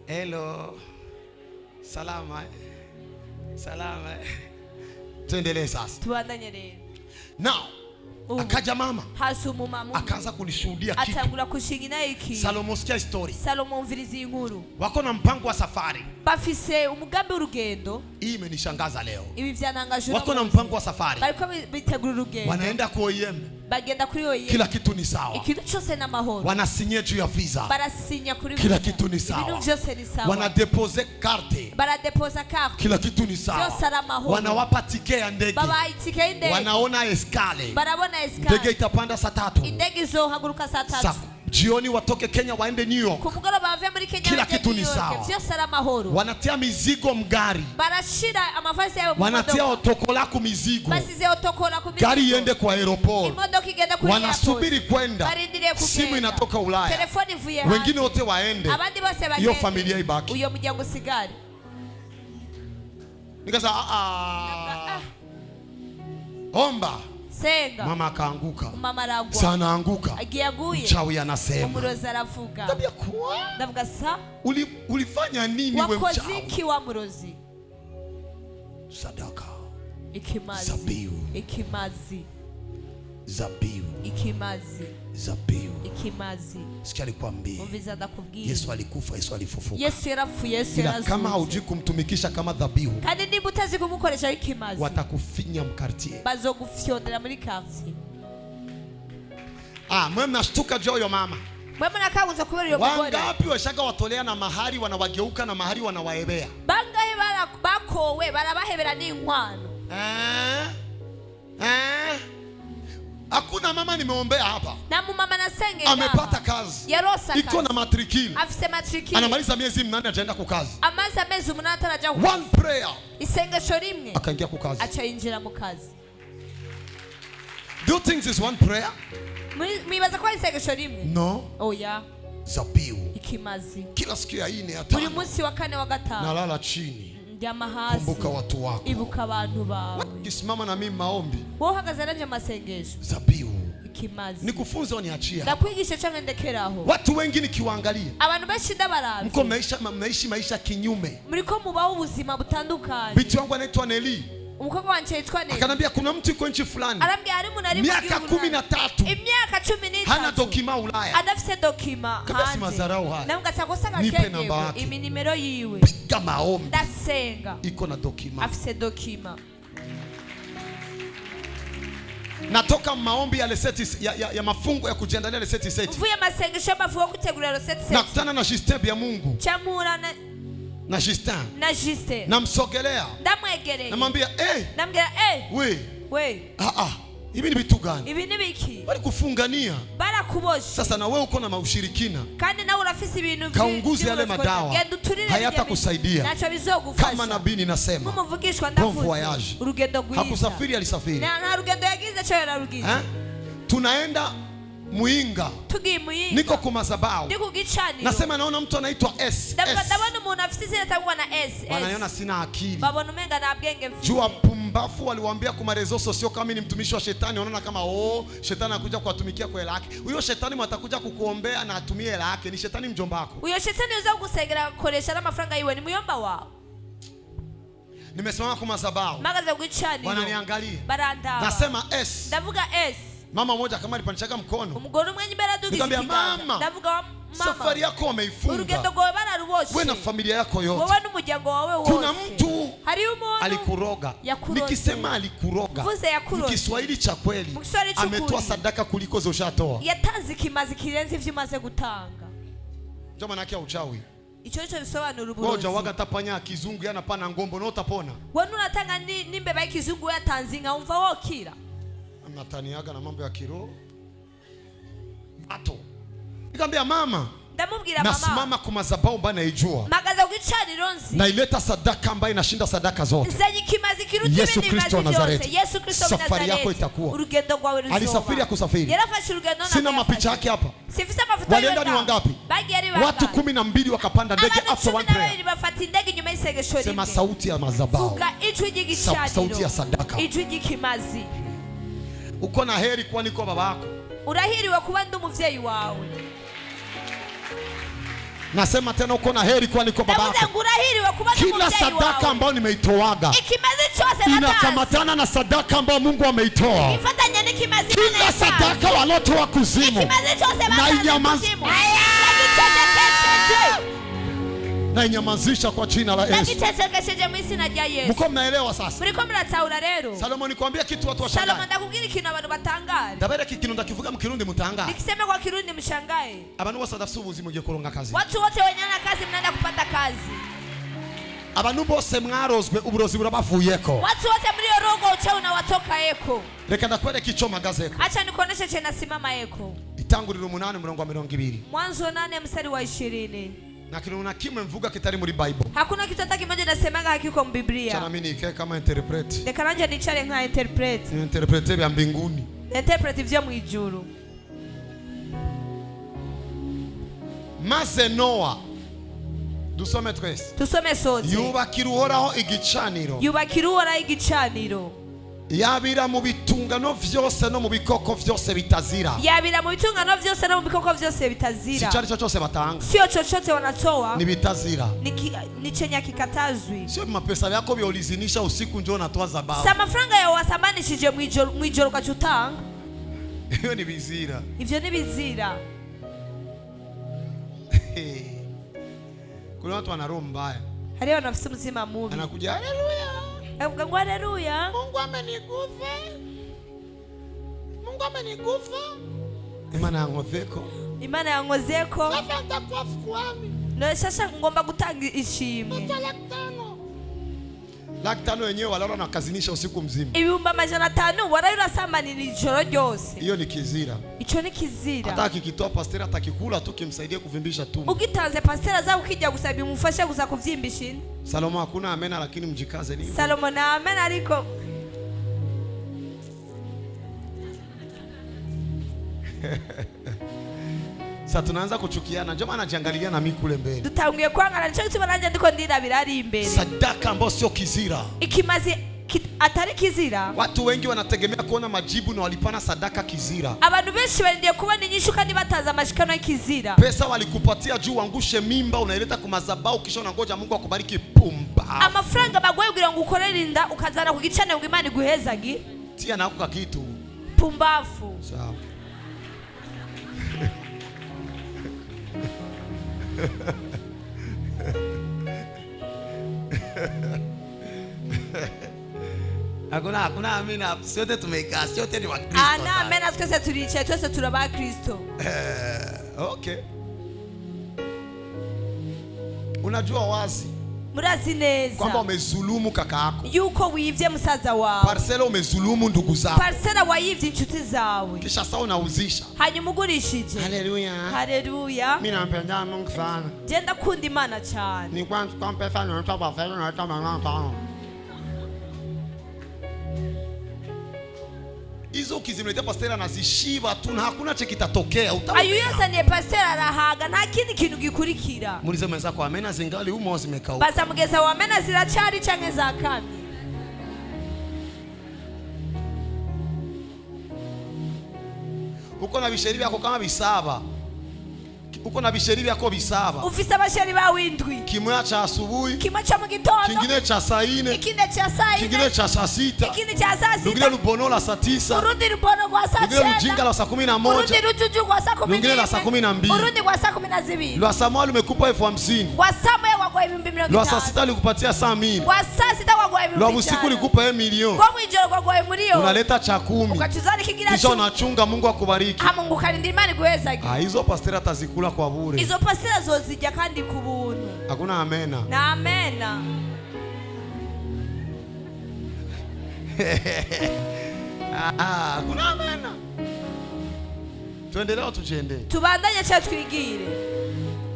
Hello. Salama. Salama. Tuendelee sasa. Tuandanye leo. Now. Akaja mama. Hasumu mamu. Akaanza kunishuhudia kitu. Atangura kushingina iki. Salomo sikia story. Salomo mvirizi inkuru. Wako na mpango wa safari. Bafise umugambi urugendo. Hii imenishangaza leo. Ibi vyanangaje. Wako na mpango wa safari. Bariko bitegura urugendo. Wanaenda kwa OEM. Bagenda kuri OEM. Kila kitu ni sawa. Ikintu cyose na mahoro. Wanasinya juu ya visa. Barasinya kuri kila kitu ni sawa. Ibintu byose ni sawa. Wanadepose carte. Baradeposa carte. Kila kitu ni sawa. Byose ara mahoro. Wanawapa tike ya ndege. Baba itike ya ndege. Wanaona eskale. Barabona eskale. Ndege itapanda saa 3. Ndege izohaguruka saa 3. Jioni watoke Kenya waende New York. Kumugoroba bave muri Kenya. Kila kitu ni sawa. Byose ara mahoro. Wanatia mizigo mgari. Barashira amavazi yao. Wanatia otokola ku mizigo. Basize otokola ku mizigo. Gari iende kwa aeroport. Imodoka igenda kuri airport. Wanasubiri kwenda. Simu inatoka Ulaya. Telefoni vuye hapa. Wengine wote waende. Abandi bose bagende. Hiyo familia ibaki. Uyo muryango usigare. Nikasema omba. Senga. Mama akaanguka. Mama aragwa. Sana anguka. Agiaguye. Mchawi anasema. Umurozi aravuga. Tabia kwa. Ndavuga sa. Ulifanya nini wewe mchawi? Wakoze iki wa murozi? Sadaka. Ikimazi. Zabiu. Ikimazi. Zabiu. Ikimazi. Zabiu. Ikimazi. Sikia alikwambia. Umviza ndakubwira. Yesu alikufa, Yesu alifufuka. Yesu yarafuye, Yesu yarazuka. Kama haujui kumtumikisha kama dhabihu. Kandi niba utazi kumukoresha ikimazi. Watakufinya mkartie. Bazogufyondera muri quartier. Mwe mnashtuka juu ya mama. Mwe mnakabuza kubera iyo mugore. Wangapi washaka watolea na mahari wanawageuka na mahari wanawaebea. Bangahe bakowe barabahebera n'inkwano. Hakuna mama nimeombea hapa. Na mama nasenge amepata kazi. Yarosa iko na matrikili. Afise matrikili. Anamaliza miezi 8 ajaenda kukazi. Amaza miezi 8 ataraja kukazi. One prayer. Isengesho rimwe. Akaingia kukazi. Acha injira mu kazi. Do you think this one prayer? Mwibaza kwa isengesho rimwe? No. Oh yeah. Zabiu. Ikimazi. Kila siku ya 4 ya 5. Buri munsi wa 4 wa 5. Nalala chini. Kumbuka watu wako. Ibuka abantu bawe. Kisimama na mimi maombi. Wowe hagaze nanje masengesho. Zabiu. Ikimazi. Nikufunze uniachia. Ndakwigisha cyangwa ndekeraho. Watu wengi nikiwaangalia. Abantu benshi ndabaravye. Mko mnaishi maisha kinyume. Muriko mubaho ubuzima butandukanye. Binti wangu anaitwa Neli. Umukobwa wanje yitwa Neli. Akanambia kuna mtu yuko nchi fulani. Arambia ari umuntu ari mu miaka 13. Imyaka 13. Hana dokima Ulaya. Adafise dokima. Kabasi mazarau haya. Na ngasakosanga kenyewe. Imi nimero yiwe. Piga maombi. Ndasenga. Iko na dokima. Afise dokima. Natoka maombi ya leseti ya mafungo ya kujiandalia leseti seti. Mvuye masengesho mafungo kutegura leseti seti. Nakutana na Justin ya Mungu. Chamura na Justin. Na Justin. Namsogelea. Ndamwegereye. Namwambia namwambia we. Hivi ni vitu gani? Hivi ni biki? Bali kufungania. Bara kubosha. Sasa na wewe uko na maushirikina. Kandi na urafisi ibintu byinshi. Kaunguzi yale madawa. Hayata kusaidia. Nacho bizogufasha. Kama nabii ninasema. Mumuvugishwa ndavuze. Urugendo rwiza. Hakusafiri alisafiri. Na rugendo yagize cyo yararugize. Tunaenda Muinga. Niko kwa madhabahu. Nasema naona mtu anaitwa S. Wananiona sina akili. Jua pumbafu waliwaambia kwa marezo sio kama ni mtumishi wa shetani, wanaona kama shetani anakuja kuwatumikia kwa hela yake. Huyo shetani mtakuja kukuombea na atumie hela yake, ni shetani mjomba wako. Huyo shetani anaweza kukusaidia kukoresha na mafaranga iwe ni muyomba wao. Nimesimama kwa madhabahu. Wananiangalia. Nasema S. Ndavuga S. Mama moja kama alipanishaga mkono. Nikamwambia mama, safari yako umeifunga. Wewe na familia yako yote. Kuna mtu alikuroga. Nikisema alikuroga, Kiswahili cha kweli, ametoa sadaka kuliko zoshatoa. Yatanze kimazi kirenze ivyo umaze gutanga. Ndio maana yake uchawi. Icho bisobanura uburozi. Ngoja waga tapanya kizungu yana pana ngombo na utapona. Wewe unatanga nimbe ba kizungu yatanze inga umva wokira. Nataniaga na mambo ya kiroho. Bato. Nikamwambia mama, ndamubwira mama, nasimama kwa madhabahu bana ijua. Magaza ugicaniro nzi. Na ileta sadaka ambayo inashinda sadaka zote. Zenye kimazi kiruti Yesu Kristo wa Nazareti. Yesu Kristo wa Nazareti. Safari yako itakuwa. Urugendo rwawe ruzoba. Alisafiri kusafiri. Yarafashe urugendo na. Sina mapicha yake hapa. Sifisa mafuta yote. Walienda ni wangapi? Watu 12 wakapanda ndege after one prayer. Bafata ndege nyuma y'isengesho rimwe. Sema sauti ya madhabahu. Vuga ijwi ry'igicaniro. Sauti ya sadaka. Ijwi ry'ikimazi. Uko na heri kwa niko babako. Urahiriwe kuba ndi umuvyeyi wawe. Nasema tena uko na heri kwa niko babako. Kila sadaka ambayo nimeitoaga inakamatana na sadaka ambayo Mungu ameitoa. Kila sadaka walotoa kuzimu na inyamazisha kwa jina la Yesu. Mko mnaelewa sasa? Salomo nikwambia kitu watu washangae. Salomo ndakubwira ikintu abantu batangara. Ndabere ikintu ndakivuga mu Kirundi mutangaye. Nikisema kwa Kirundi mshangae. Abantu bose badafite ubuzima ugiye kuronka kazi. Watu wote wenye na kazi mnaenda kupata kazi. Abantu bose mwarozwe uburozi burabavuyeko. Watu wote mlio rogo uchawi unawatoka eko. Reka ndakwereka ico magazeko. Acha nikuoneshe chena simama eko. Itanguriro 8:20. Mwanzo 8 mstari wa 20. Na kitu na kimwe mvuga kitari muri Bible. Hakuna kitu hata kimoja nasemaga hakiko mu Biblia. Sana mimi nikae kama interpret. Dekaranja nichale nka interpret. Ni interpret ya mbinguni. Interpret vya mu ijuru. Maze Noah. Dusome twese. Tusome sote. Yubakira uhoraho igicaniro. Yubakira uhoraho igicaniro. Yabira mu bitungano vyose no mu bikoko vyose bitazira. Yabira mu bitungano vyose no mu bikoko vyose bitazira. Si chali cyose batanga. Sio chochote wanatoa. Ni bitazira. Ni chenye kikatazwi. Sio mapesa yako biolizinisha usiku njoo natoa zababu. Sa mafaranga ya wasambanishije mwijoro kachutanga. Hiyo ni bizira. Ivyo ni bizira. Kuna watu wana roho mbaya. Hali wanafisi mzima mubi. Anakuja haleluya. Avuga ngo haleluya. Mungu amenigufa. Mungu amenigufa. Imana yangozeko. Imana yangozeko. Sasa nitakuwa fukwami. No sasa ngomba gutanga ishimwe. Laki tano wenyewe walala na kazinisha usiku mzima. Ibihumbi 500 warayura sambanira ijoro ryose. Hiyo ni kizira. Ico ni kizira. Hata akikitoa pastera atakikula tu kimsaidia kuvimbisha tumbo. Ugitanze pastera za ukija gusabi mufashe gusa kuvyimbisha. Salomo hakuna amena lakini mjikaze ni. Salomo na amena aliko. Sasa tunaanza kuchukiana. Njoo maana anajiangalia na mimi kule mbele. Tutanguye kwangana nico gituma nanje ndiko ndirabira ari imbere. Sadaka ambayo sio kizira. Ikimazi atari kizira. Watu wengi wanategemea kuona majibu na walipana sadaka kizira. Abantu benshi barindiye kubona inyishu kandi bataza amashikano y'ikizira. Pesa walikupatia juu uangushe mimba unaileta kwa madhabahu kisha unangoja Mungu akubariki pumba. Amafaranga bagwaye kugira ngo ukorere inda ukazana kugicane ngo Imana iguhezagi. Tia nako ka kitu. Pumbafu. Sawa. Hakuna amina. Sote tumekaa, sote ni wa Kristo. Na amena tukose tuliche, twese turaba Kristo. Okay. Unajua wazi. Murazi neza. Kwamba umezulumu kaka yako. Yuko wivye musaza wawe. Parcela umezulumu ndugu zako. Parcela wayivye inshuti zawe. Kisha sasa unauzisha. Hanyuma ugurishije. Haleluya. Haleluya. Mimi nampenda Mungu sana. Jenda kundi Imana cyane. Ni kwanza kwa pesa na mtoba fanya na hata mama. hizo ukizimletea pastor anazishiba tu na hakuna che kitatokea. Ayo yasaniye pastor arahaga nta kindi kintu gikurikira. Mulize mwenza kwa amena zingali umo zimekauka. Basa mugeza wa amena ziracari canke zakamye. Uko na bisheri byako kama bisaba. Uko na bisheri byako bisaba. Ufise abasheri bawe indwi. Kimwe cha asubuhi, kimwe cha mugitondo, kingine cha saa 4, kingine cha saa 4, kingine cha saa 6, kingine cha saa 6, kingine lubono la saa 9, urundi lubono kwa saa 9, kingine lujinga la saa 11, urundi lujuju kwa saa 10, kingine la saa 12, urundi kwa saa 12. Lwa Samuel umekupa 50,000. Kwa Samuel wako 20,000. Lwa saa 6 likupatia 100,000. Kwa saa 6 wako 20,000. Lwa usiku likupa 1,000,000. Kwa mwijoro kwa 1,000,000. Unaleta cha 10. Ukachuzani kigira. Kisha unachunga Mungu akubariki. Mungu kalindi imani kuweza. Hizo pastor atazikula kwa bure. Hizo pastor zozija kandi kubuntu. Hakuna amena. Na amena. Hakuna amena. Tuendelee tuchende. Tubandanye cha twigire.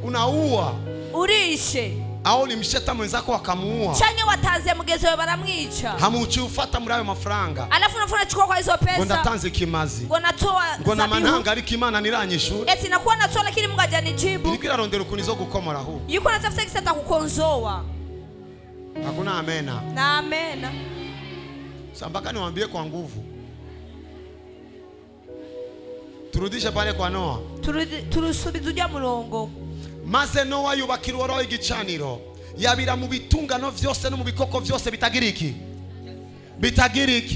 Unaua. Urishe. Au limsheta mwenzako akamuua. Change watanze mugezo we baramwica. Hamuchi ufata muri ayo mafaranga. Alafu nafuna chukua kwa hizo pesa. Ngonda tanze kimazi. Ngona toa. Ngona mananga ari kimana niranyishura. Eti nakuwa natoa lakini Mungu hajanijibu. Ilikira rondero kunizo gukomora hu. Yuko natafuta kisata kukonzoa. Hakuna amena. Na amena. Sambaka niwaambie kwa nguvu. Turudishe pale kwa Noa. Turusubiza murongo. Maze Noa yubakirwa roho igicaniro yabira mu bitungano vyose no mu bikoko vyose bitagiriki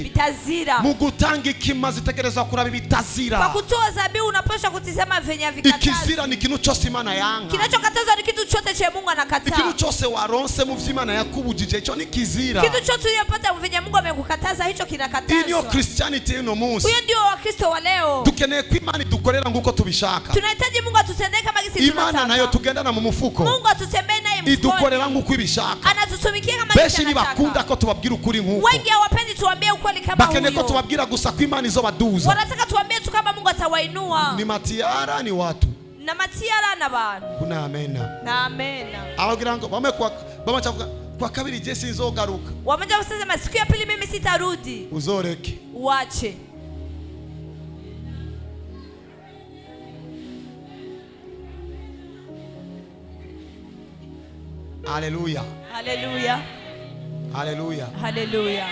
bitazira mu gutanga ikimazi tegerezwa kuraba bitazira. Kwa kutoa zabihu unapaswa kutizama venya vikataza. Ikizira ni kintu cyose Imana yanga. Kinachokataza ni kitu chote che Mungu anakataa. Kitu cyose waronse mu vy'Imana yakubujije ico ni kizira. Kitu chote uliyopata venye Mungu amekukataza hicho kinakatazwa. Ndio Christianity ino munsi. Huyo ndio Wakristo wa leo. Dukeneye ko Imana dukorera nguko tubishaka. Tunahitaji Mungu atutendee kama gisi tunataka. Imana nayo tugendana mu mufuko. Mungu atutembee naye mfukoni. Idukorera nguko ibishaka. Anatutumikia kama gisi tunataka. Beshi bakunda ko tubabwira ukuri nkuko. Wengi hawapendi tuambie ukweli kama huyo. Bakene ko tubabwira gusa ko Imana izo baduza. Wanataka tuambie tu kama Mungu atawainua. Ni matiara ni watu. Na matiara na bantu. Kuna amena. Na amena. Abagira ngo bama chavuga kwa kabiri je sinzogaruka. Wameja kusema siku ya pili mimi sitarudi. Uzoreke. Uache. Haleluya. Haleluya. Haleluya. Haleluya.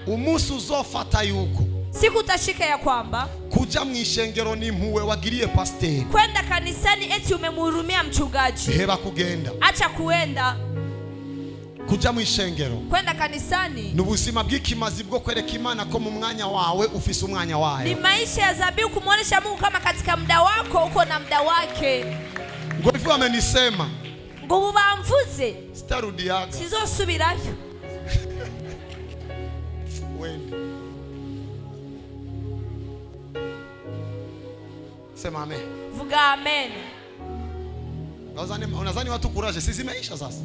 Umunsi uzofata yuko siku utashika ya kwamba kuja mwishengero ni mpuwe wagiriye pastor. Kwenda kanisani eti umemhurumia mchungaji. Heba kugenda. Acha kuenda. Kuja mwishengero. Kwenda kanisani. Nubuzima bw'ikimazi bwo kwereka Imana ko mu mwanya wawe ufise umwanya wawe. Ni maisha ya zabihu kumuonesha Mungu kama katika muda wako uko na muda wake. Ngo hivyo amenisema. Ngo bamvuze. Sitarudiaga. Sizosubirayo. Wende. Sema amen. Vuga amen. Unazani watu kuraje sisi zimeisha sasa.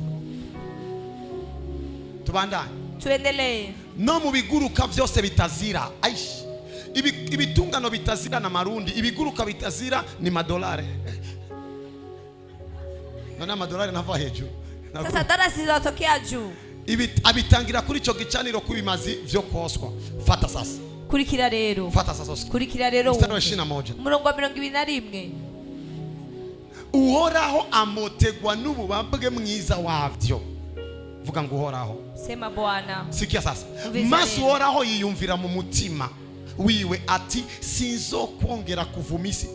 Tubandane. Tuendelee. No mu biguruka vyose bitazira. Aishi. Ibitungano bitazira na marundi, ibiguruka bitazira ni madolari. Nana madolari nava hejuru. Sasa dada zilizotokea juu. Abitangira kuri ico gicaniro kubimazi vyo koswa. Fata sasa. Kurikira rero. Fata sasa. Kurikira rero. Mstari wa 21. Murongo wa 21. Uhoraho amotegwa n'ububambwe mwiza wavyo. Vuga ngo uhoraho. Sema Bwana. Sikia sasa. Maso uhoraho yiyumvira mu mutima wiwe ati sinzokwongera kuvumisi.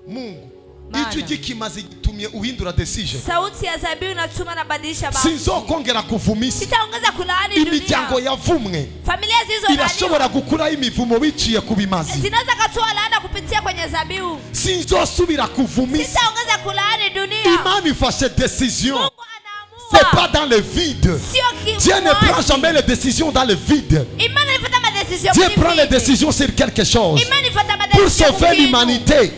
Mungu icyo gikimazi gitumye uhindura decision. Sauti ya zabihu inatuma na badilisha mambo. Sinzokongera kuvumisi. Sitaongeza kulaani dunia. Imiryango yavumwe. Familia zilizo irashobora gukura imivumo biciye kubimazi. Zinaweza katoa laana kupitia kwenye zabihu. Sinzosubira kuvumisi. Sitaongeza kulaani dunia. Imani ifashe decision. Mungu anaamua. C'est pas dans le vide. Dieu ne prend jamais les décisions dans le vide. Imani ifata madecision. Dieu prend les décisions sur quelque chose. Imani ifata madecision. Pour sauver l'humanité.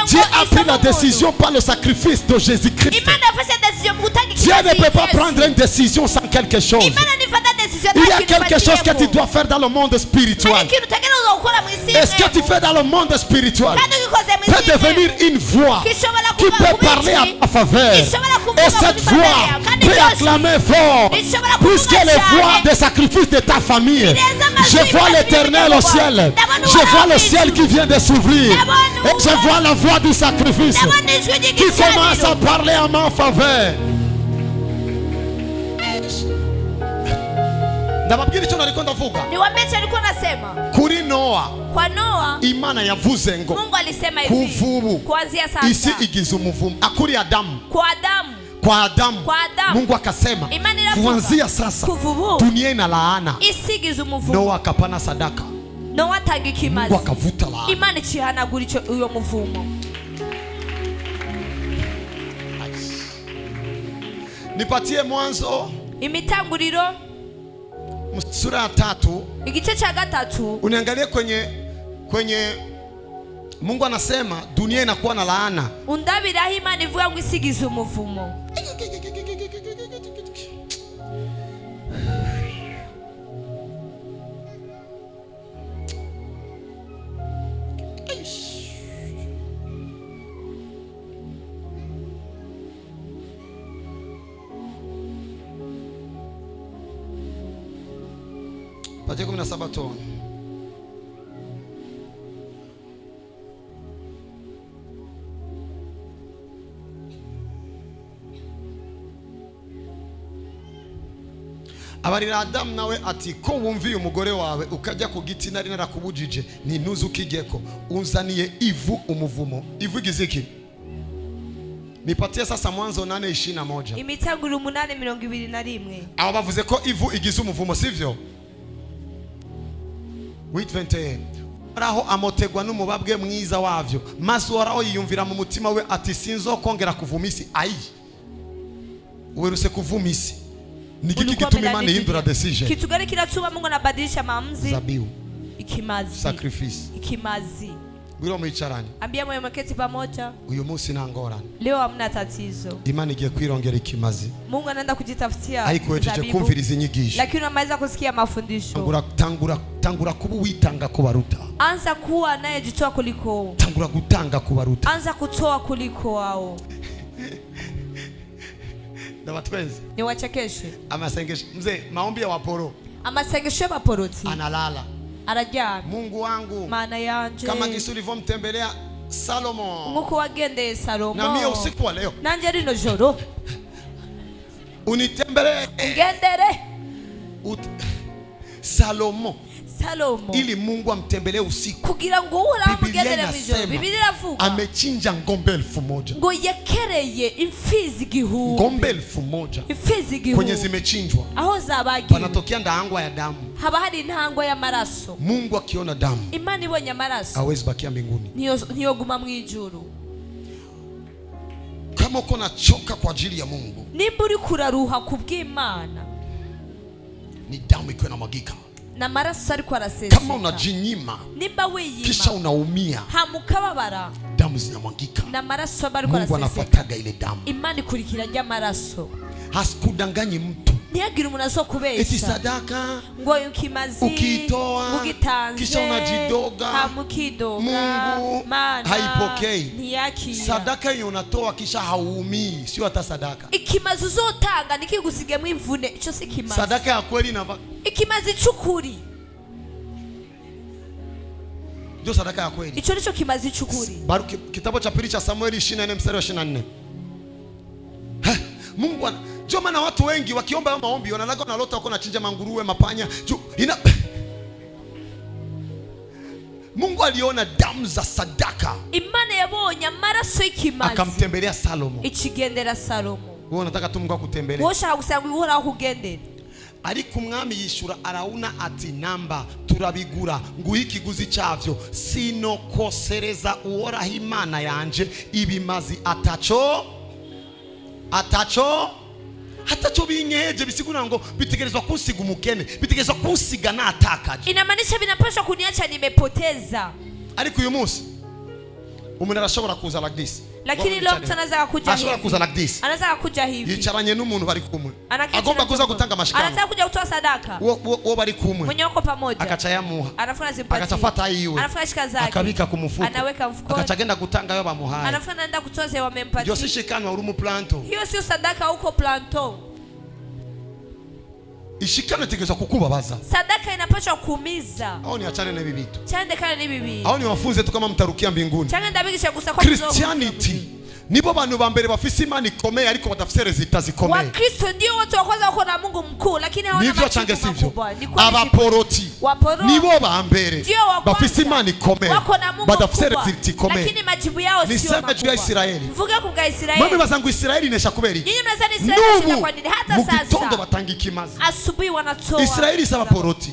Dieu a pris la décision par le sacrifice de Jésus-Christ. Dieu ne peut pas prendre une décision sans quelque chose. Il y a quelque chose que tu dois faire dans le monde spirituel. Et ce que tu fais dans le monde spirituel peut devenir une voix qui peut parler à ta faveur. Et cette voix peut acclamer fort, puisque les voix des sacrifices de ta famille. Je vois l'Éternel au ciel. Je vois le ciel qui vient de s'ouvrir. Et je vois la voix du sacrifice qui commence à parler à ma faveur. Kuri Noa, Imana yavuze ngo kuvubu isi igize umuvumo. Akuri Adamu, kwa Adamu Mungu akasema kuanzia sasa dunia ina laana. Noa akapana sadaka, Mungu akavuta laana. Imana ikihanagura uyo muvumo. Nipatie Mwanzo Imitanguriro sura ya 3 igice cha 3. Uniangalie kwenye Mungu anasema dunia inakuwa na laana. Undabiraho Imana ivuga ngo isigize umuvumo. Patia 17 tu. Abarira Adamu nawe ati ko wumviye umugore wawe ukajya ku giti nari narakubujije nintuze ukigeko unzaniye ivu umuvumo. Ivu igiziki? Nipatie sasa Mwanzo 8:21. Imitanguriro 8:21. Aba bavuze ko ivu igize umuvumo, sivyo? 8:21. Araho amotegwa n'umubabwe mwiza wavyo, maze Uhoraho yiyumvira mu mutima we ati sinzokongera kuvuma isi. Ayi, uweruse kuvuma isi. Ni kiki gituma Imana ihindura decision? Kitu gani kinatuma Mungu anabadilisha maamuzi? Zabihu, ikimazi, sacrifice, ikimazi. Gwiro mwicaranye, ambia mwe mketi pamoja. Uyu munsi nta ngorane, leo hamna tatizo. Imana igiye kwirongera ikimazi. Mungu anaenda kujitafutia ayikoejeje kumviriza inyigisho, lakini unaweza kusikia mafundisho. Tangura kuba witanga kubaruta. Anza kuwa anayejitoa kuliko. Tangura gutanga kubaruta. Anza kutoa kuliko wao. Ndabatwenze ni wachekeshe. Amasengesho mzee, maombi ya waporo. Amasengesho maporoti. Analala, arajana. Mungu wangu, maana yanje, kama Yesu alivyomtembelea Salomo, nguko wagende Salomo, na mimi usiku wa leo nanje rino joro unitembelee, ngendere Salomo Salomo, ili Mungu amtembelee usiku, kugira ngo Uhoraho amugendere mwijoro. Biblia iravuga amechinja ng'ombe 1000, ngo yekereye imfizi igihumbi. Ng'ombe 1000 imfizi igihumbi kwenye zimechinjwa, aho zabagiwe panatokea ndangwa ya damu, haba hari intangwa y'amaraso. Mungu akiona damu, Imana ibonye amaraso, hawezi bakia mbinguni, niyo guma mwijuru. Kama uko nachoka kwa ajili ya Mungu, nimba uri kuraruha kubw'Imana, ni damu iko inamwagika, na maraso ariko araseseka. Kama unajinyima, nimba weyima, kisha unaumia, hamukababara, damu zinamwagika, na maraso ariko araseseka. Mungu anafuataga ile damu. Imana ikurikira rya maraso. Hasikudanganyi mtu, ntiyagira umuntu azo kubesha eti sadaka ngo ukimazi ukitoa ugitanze kisha unajidoga, hamukidoga, Mungu Mana haipokei. ntiyakira. Sadaka hiyo unatoa kisha hauumii, sio hata sadaka. Ikimazi uzotanga nikigusigemo imvune, ico si kimazi. Sadaka ya kweli na ikimazi c'ukuri, ndio sadaka ya kweli. Ico nico kimazi c'ukuri. Kitabu cha pili cha Samueli 24:24. Mungu ndio maana watu wengi wakiomba maombi wanalaga wanalota wako nachinja manguruwe, mapanya. Mungu aliona damu za sadaka. Imana yabonye amaraso y'ikimazi, akamtembelea Salomo, ikigendera Salomo. Wewe unataka tu Mungu akutembelee? Wowe ushaka gusanga Uhoraho kugendera. Ariko umwami yishura Arauna ati namba turabigura nguhe ikiguzi cyavyo, sinokosereza Uhoraho Imana yanje ibimazi atacho binyeje, bisigura ngo bitegerezwa kusiga umukene, bitegerezwa kusiga natakaje. Inamaanisha vinapaswa kuniacha nimepoteza. Ariko uyu munsi umuntu arashobora kuza like this, lakini leo mtu anaweza kuja hivi. Ashobora kuza like this. Anaweza kuja hivi. Yicaranye n'umuntu bari kumwe. Agomba kuza gutanga mashikano. Anataka kuja kutoa sadaka. Wo bari kumwe. Mwenye wako pamoja. Akaca yamuha. Anafuna zimpatie. Akatafata yiwe. Anafuna shika zake. Akabika ku mufuko. Anaweka mfukoni. Akacagenda gutanga yo bamuhaye. Anafuna naenda kutoa ze wamempatia. Yo si shikano uri mu planto. Hiyo sio sadaka huko planto. Ishikano itegerezwa kukubabaza. Sadaka inapaswa kuumiza. Hao ni achane na bibi tu. Chande kana ni bibi. Hao ni wafunze tu kama mtarukia mbinguni. Changa ndabigisha gusa kwa Christianity nibo bantu ba mbere bafise imana ikomeye ariko badafise resultats zikomeye. Wakristo ndio watu wa kwanza wako na Mungu mkuu lakini hawana majibu makubwa. Abaporoti nibo ba mbere bafise imana ikomeye badafise resultats zikomeye. Lakini majibu yao sio makubwa. Niseme juu ya Israeli. Mvuge ku Israeli. Mimi bazangu Israeli nesha kubera iki? Nyinyi mnazani Israeli inashinda kwa nini hata sasa? Mugitondo batanga ikimazi. Asubuhi wanatoa. Israeli saba poroti.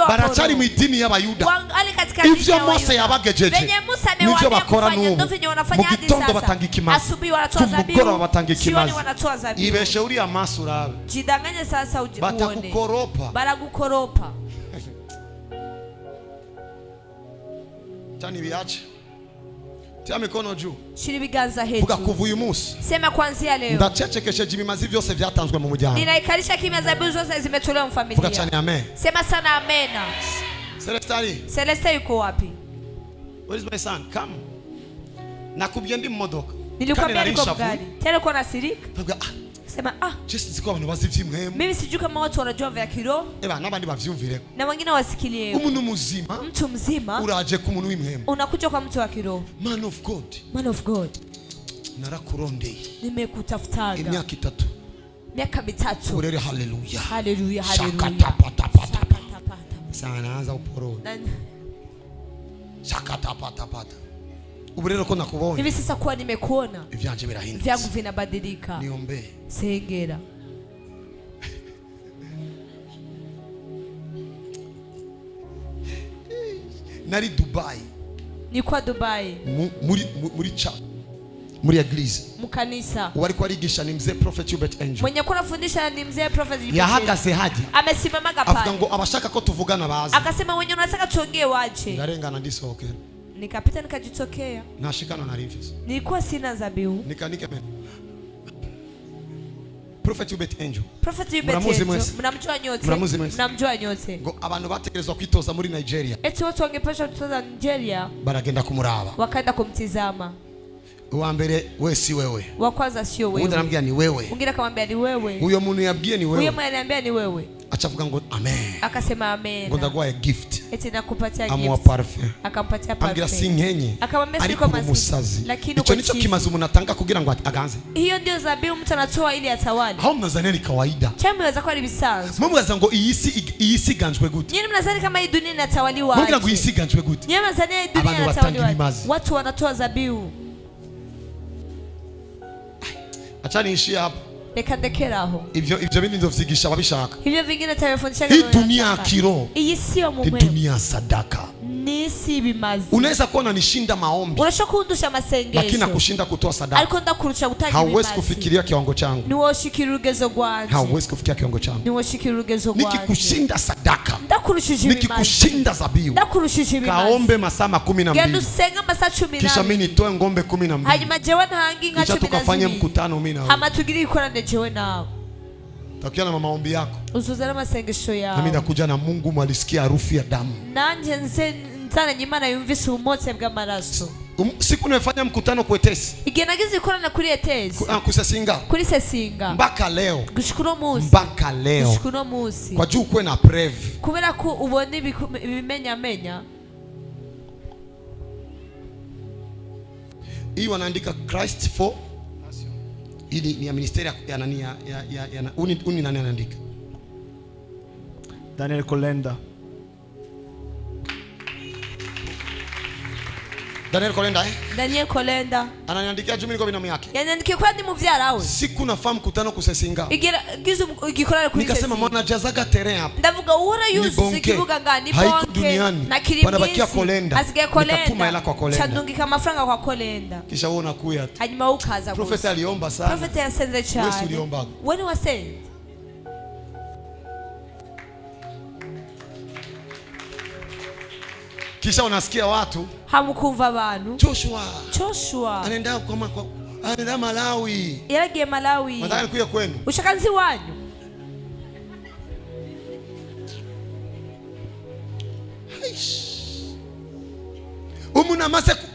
Baracari mu idini y'Abayuda. Ivyo Mose yabagejeje nivyo bakora n'ubu. Mu gitondo batanga ikimazi. Kumugoroba batanga ikimazi. Ibeshe uriya maso urabe. Jidanganye sasa uone. Batakukoropa. Baragukoropa. Tani biache. Tia mikono juu. Shira ibiganza hejuru. Vuga kuva uyu munsi. Sema kuanzia leo. Ndacecekesheje ibimazi byose byatanzwe mu muryango. Ninaikarisha kimya zabibu zose zimetolewa mu familia. Vuga cyane amen. Sema sana amen. Celeste yuko wapi? Where is my son? Come. Nakubye ndi mu modoka. Nilikwambia niko gari. Tena uko nasirika? Sema just ziko abantu bazivyimwemo. Mimi sijui kama watu wanajua vya kiroho. Nabandi bavyumvire. Na wengine wasikilie. Umuntu muzima. Mtu mzima. Uraje ku muntu w'imwemo. Unakuja kwa mtu wa kiroho. Man of God. Man of God. Narakurondeye. Nimekutafutaga. Imyaka 3. Miaka 3. Urere haleluya. Haleluya, haleluya. Shakatapatapata. Sana anza uporo. Shakatapatapata. Ubu rero ko nakubonye. Hivi sasa kuwa nimekuona. Ivyanje birahindutse. Vyangu vinabadilika. Niombe. Sengera. Nari Dubai. Ni kwa Dubai. Muri cha. Muri eglise. Mukanisa. Wali kwa rigisha ni mzee Prophet Hubert Angel. Mwenye kuna fundisha ni mzee Prophet Hubert. Yahagaze haje. Amesimama pale. Avuga ngo abashaka ko tuvugana bazi. Akasema wenye unataka tuongee waje. Ndarengana ndisohoke. Nikapita nikajitokea. Nashikana na Rivers. Nilikuwa sina zabihu. Nikanike mimi. Prophet Hubert Angel. Prophet Hubert Angel. Mnamjua nyote. Mnamjua nyote. Ngo abantu bategerezwa kwitoza muri Nigeria. Eti watu wangepaswa kutoza Nigeria. Baragenda kumuraba. Wakaenda kumtizama. Wa mbere we si wewe. Wa kwanza sio wewe. Mwingine anambia ni wewe. Mwingine akamwambia ni wewe. Huyo muntu yabwiye ni wewe. Huyo mwana anambia ni wewe. Achavuga ngo amen. Akasema amen. Ngo ndagwa a gift. Eti nakupatia gift. Amwa parfum. Akampatia parfum. Ambira sinkenye. Akamwambia siko mazi. Lakini ico nico kimazi umuntu atanga kugira ngo aganze. Hiyo ndio zabihu mtu anatoa ili atawale. Hao mnazania ni kawaida. Chama inaweza kuwa ni bisanzwe. Mwe mwaza ngo iyi si ganjwe gute. Nyinyi mnazani kama hii dunia inatawaliwa aje? Mwe ngo iyi si ganjwe gute. Nyinyi mnazani hii dunia inatawaliwa. Watu wanatoa zabihu. Acha niishie hapo. Reka ndekera aho. Ivyo bindi ndovyigisha ababishaka. Hivyo vingine tayafundisha hii dunia kiroho. Iyi sio muhimu. Hii dunia sadaka. Ni si bimazi. Unaweza kuona nishinda maombi. Unashaka kundusha masengesho. Lakini nakushinda kutoa sadaka. Ariko ndakurusha utaji bimazi. Hauwezi kufikiria kiwango changu. Ni woshikira urugezo rwanje. Hauwezi kufikiria kiwango changu. Ni woshikira urugezo rwanje. Nikikushinda sadaka. Ndakurushije bimazi. Nikikushinda zabihu. Ndakurushije bimazi. Kaombe masaa 12. Genda usenga masaa 12. Kisha mimi nitoe ngombe 12. Hanyuma jewe ntangi nka 12. Kisha tukafanye mkutano mimi na wewe. Hama tugire ikorane jewe nawe. Takia na maombi yako. Uzuzana masengesho yao. Nami nakuja na Mungu mwalisikia harufu ya damu. Nanje nzana nyimana yumvise umotse bw'amaraso. Siku nimefanya mkutano kwetesi. Igenagize ikorana kuri etesi. Kusesinga. Kuri sesinga. Mpaka leo. Gushikuro musi. Mpaka leo. Gushikuro musi. Kwa juu kwe na preve. Kubera ko ubone ibimenya. Hii wanaandika Christ for ili ni ya ministeri ya nani ya uni nani anaandika? Daniel Kolenda. Daniel Kolenda Daniel Kolenda. Ananiandikia juu niko binamu yake. Yananiandikia kwa ndi muvyara we. Siku nafahamu mkutano kusesinga. Gizu igikorana kuri sesinga. Nikasema mwana jazaga terrain hapa. Ndavuga uhora yuzi kibuga ngani bonke. Haiko duniani. Na kilibisi. Wanabakia Kolenda. Asigaye Kolenda. Nikatuma hela kwa Kolenda. Chandungika mafaranga kwa Kolenda. Kisha wewe unakuya tu. Hanyuma ukaza. Prophet aliomba sana. Prophet yasenze cyane. Wewe uliomba. When was said? Kisha unasikia watu hamukumva abantu Joshua anaenda Malawi. Yaragiye Malawi. Nataka nikuye kwenu. Ushaka nzi wanyu.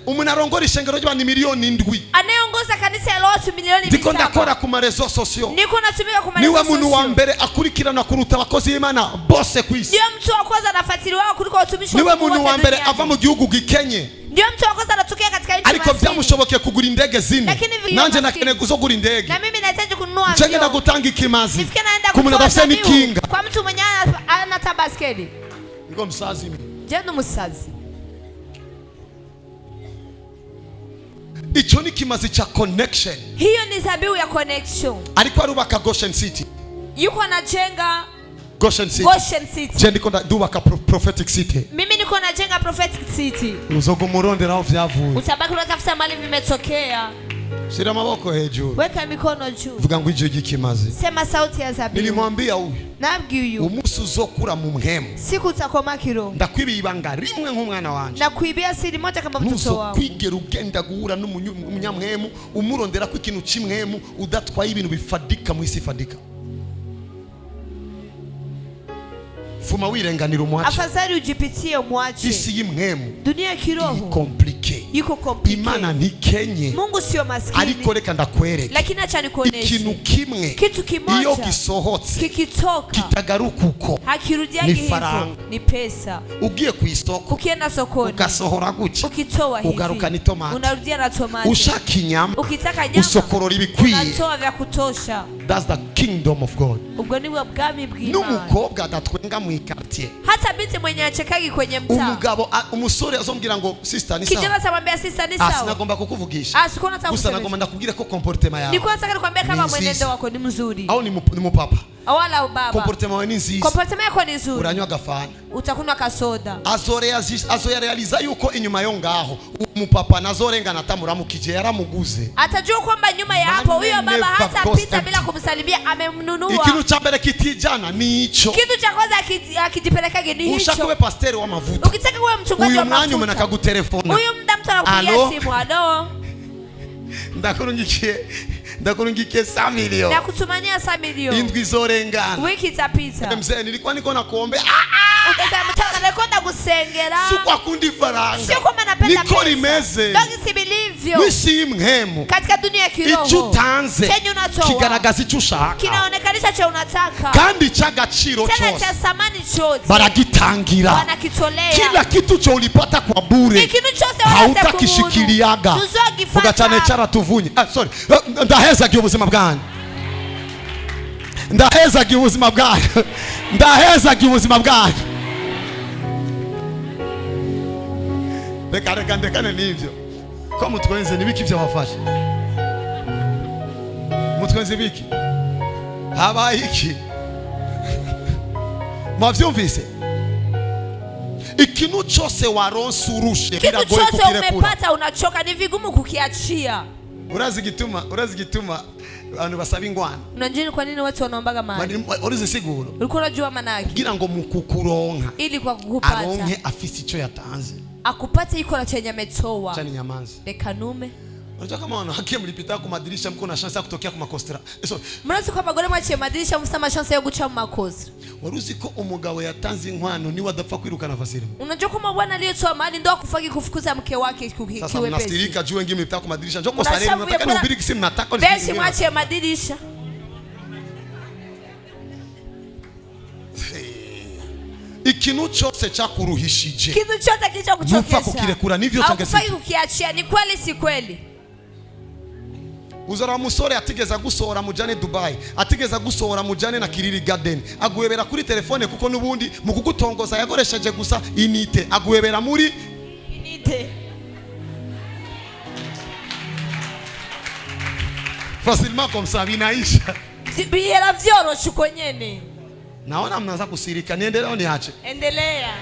Umunarongora ishengero ry'abantu miliyoni 7. Anayeongoza kanisa ya watu milioni 7. Ndiko ndakora ku marezo sosio. Niko natumika ku marezo sosio. Niwe muntu wa mbere akurikirana kuruta abakozi b'Imana bose kwisi. Ndio mtu wa kwanza anafuatiliwa kuliko watumishi. Niwe muntu wa mbere ava mu gihugu gikenye. Ndio mtu wa kwanza anatokea katika nchi. Ariko byamushoboke kugura indege zine. Nanje nakene kuzogura indege. Na mimi nahitaji kununua mbio. Nje ndagutanga ikimazi. Kumuna dafise nikinga. Kwa mtu mwenye anata baskeli. Niko msazi mimi. Je, ndo musazi. Icho ni kimazi cha connection. Hiyo ni zabibu ya connection. Alikuwa arubaka Goshen City. Yuko anajenga Goshen City. Je, ndiko ndubaka prophetic city. Mimi niko najenga prophetic city. Uzogumurondera aho vyavuye. Utabaki unatafuta mali vimetokea. Shira maboko hejuru. Weka mikono juu. Vuga ngo ijyo gikimazi. Sema sauti ya zabibu. Nilimwambia huyu. Nabwiye umunsi uzokura mu mpemu. Siku utakoma kiroho. Ndakwibiye ibanga rimwe nk'umwana wanje. Nakuibia siri moja kama mtoto wangu. Kwigera ugenda guhura n'umunyamwemu umurondera ko ikintu kimwemu udatwaye ibintu bifadika mu isi fadika. Fuma wirenganira umwache. Afadhali ujipitie umwache. Isi y'imwemu. Dunia kiroho. Yuko complicated. Imana ni kenye. Mungu sio maskini. Ariko reka ndakwereke. Lakini acha nikuoneshe. Ikintu kimwe. Kitu kimoja. Iyo gisohotse. Kikitoka. Kitagaruka uko. Hakirudiagi hivyo. Ni pesa. Ugiye ku isoko. Ukienda sokoni. Ugasohora guca. Ukitoa hivi. Ugaruka ni tomate. Unarudia na tomate. Ushaka inyama. Ukitaka nyama. Usokorora ibikwiye. Unatoa vya kutosha. That's the kingdom of God. Ubwo ni bwami bw'Imana. N'umukobwa adatwenga mu quartier. Hata binti mwenye achekagi kwenye mtaa. Umugabo umusore azombwira ngo sister ni sawa. Kijana atamwambia sister ni sawa. Sinagomba kukuvugisha. Sikona nataka gusa nagomba ndakubwira ko comportement yawe. Niko nataka nikwambia kama mwenendo wako ni mzuri. Au ni mupapa. Wala ubaba. Comportement yawe ni nziza. Comportement yako ni nzuri. Uranywa gafana. Utakunywa kasoda. Azorealiza yuko inyuma yo ngaho umupapa nazorengana atamuramukije yaramuguze. Atajua kwamba nyuma ya hapo huyo baba hata pita bila kumsalimia amemnunua. Ikintu cha mbere kitijana ni hicho. Kitu cha kwanza akijipelekage ni hicho. Ushaka pasteri wa mavuta. Ukitaka kuwa mchungaji wa mavuta. Uyu mwanya umena kagutelefona. Huyu mda mtu anakupigia simu. Alo. Ndakurungikie 100 milioni. Nakutumania 100 milioni. Indwi zorengana. Wiki itapita. Mzee nilikuwa niko na kuombe. Utasema mtaka nakwenda gusengera. Sio kwa kundi faranga. Sio kwamba napenda pesa. Niko rimeze. Ndio sibilivyo. Wisi mhemu. Katika dunia ya kiroho. Icho tanze. Chenye unatoa. Kigaragaza icho ushaka. Kinaonekanisha cha unataka. Kandi chagaciro chose. Tena cha samani chote. Baragitangira. Wanakitolea. Kila kitu cho ulipata kwa bure. Kitu chose wanataka hautakishikiliaga. Vuga cyane cara tuvunye. Sorry. Ndaheza giye ubuzima bwanyu. Ndaheza giye ubuzima bwanyu. Ndaheza giye ubuzima bwanyu. Reka ndekane n'ivyo. Ko mutwenze nibiki byo wafashe. Mutwenze biki? Habaye iki? Mwavyumvise? Ikintu cyose waronse urushe biragoye kukirekura. Kitu cyose umepata unachoka ni vigumu kukiachia. Urazi gituma abantu basaba ingwana. Unajua kwa nini watu wanaombaga mali? Urizi siguro. Ulikuwa unajua maana yake. Kugira ngo mukukuronka. Ili kwa kukupata. Aronke afisi ico yatanze. Akupate iko na chenye ametoa. Chani nyamanzi. Rekanume. Unajua kama wanawake mlipita kwa madirisha mko na chance ya kutokea kwa makostra. Mnazi kwa bagore mwache madirisha msama chance yo guca mu makostra. Waruzi ko umugabo yatanze inkwano ni wadapfa kwiruka nafasiri. Unajua kama bwana aliyotoa mali ndio akufaki kufukuza mke wake kiwepesi. Sasa mnastirika juu wengine mlipita kwa madirisha. Njoo kosa leo mnataka nihubiri kisi mnataka. Basi mwache madirisha. Ikintu cyose cyakuruhishije. Kitu chote kilichokuchokesha. Nufa kukirekura nivyo tangesi. Haufai kukiachia, ni kweli si kweli? Uzara musore atigeza gusohora mujane Dubai, atigeza gusohora mujane na Kiriri Garden. Aguwebera kuri telefone kuko nubundi mu kugutongoza yagoresheje gusa inite. Aguwebera muri inite. Facilement comme ça binaisha. Bihera vyoroshe uko nyene. Naona mnaanza kusirika. Niendelea niache. Endelea.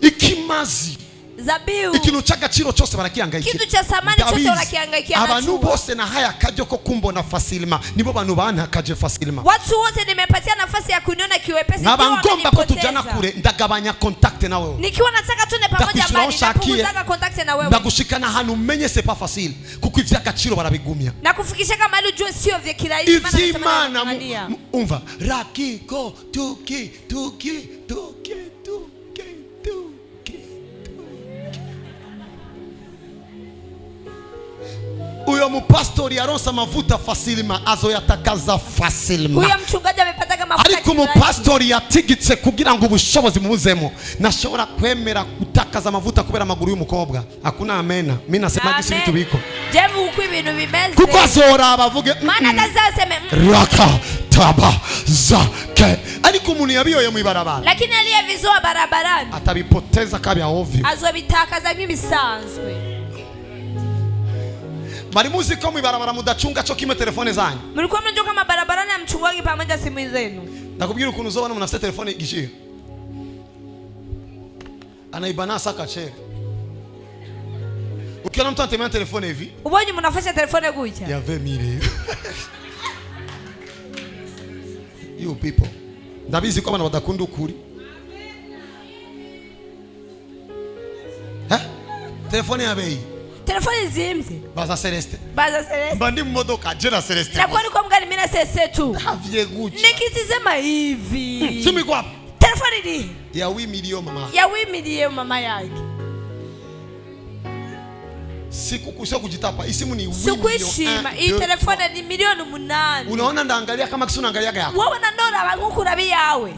Ikimazi zabibu ikintu cy'agaciro cyose barakihangayikia kitu cha samani cyose barakihangayikia abantu bose na haya kaje ko kumbona facilement nibo bantu bantakaje facilement watu wote nimepatia nafasi ya kuniona kiwepesi naba ngomba ko tujana kure ndagabanya contact na wewe nikiwa nataka tune pamoja mbali napunguza contact na wewe ndagushikana hanu umenye c'est pas facile kuko ivy'agaciro barabigumya na kufikisha kama ali ujue sio vya kirahisi maana umva rakiko tuki uyo mupastori aronsa mavuta fasilima azoyatakaza fasilima. Uyo mchungaji amepata mafuta. Ariko mupastori yatigitse kugira ngo ubushobozi mubuzemo nashobora kwemera gutakaza mavuta kubera amaguru y'umukobwa. Hakuna amena. Mimi nasema gisi vitu biko. Jevu uko ibintu bimeze. Kuko azora abavuge. Mana tazaseme. Raka taba zake. Ariko umuntu yabiyoye mu ibarabara. Lakini aliyevizoa barabarani atabipoteza kabya ovyo. Azobitakaza nk'ibisanzwe. Mari muzi ko mu ibarabara mudacunga cyo kimwe telefone zanyu. Mlikuwa mnajua kama barabarani amchungwagi pamoja simu zenu. Nakubwira ukuntu uzobona umuntu afite telefone igishira. Anaibana saka cheke. Ukiona mtu anatemea telefone hivi. Ubonye mnafasha telefone gucha. Ya vemire. You people. Ndabizi ko abantu badakunda ukuri. Ha? Telefone ya bei. Telefone zimze. Baza Celeste. Baza Celeste. Mbandi mmodoka jera Celeste. Na kwani kwa mgani mimi na Celeste tu. Havye gucha. Nikitizema hivi. Simi kwa hapa. Telefone ni ya 8 milioni mama. Ya 8 milioni mama yake. Siku kusio kujitapa. Isimu ni 8 milioni. Sikuishima. Hii telefone ni milioni 8. Unaona ndaangalia kama kisu naangalia yako. Wewe na ndora banguku rabi yawe.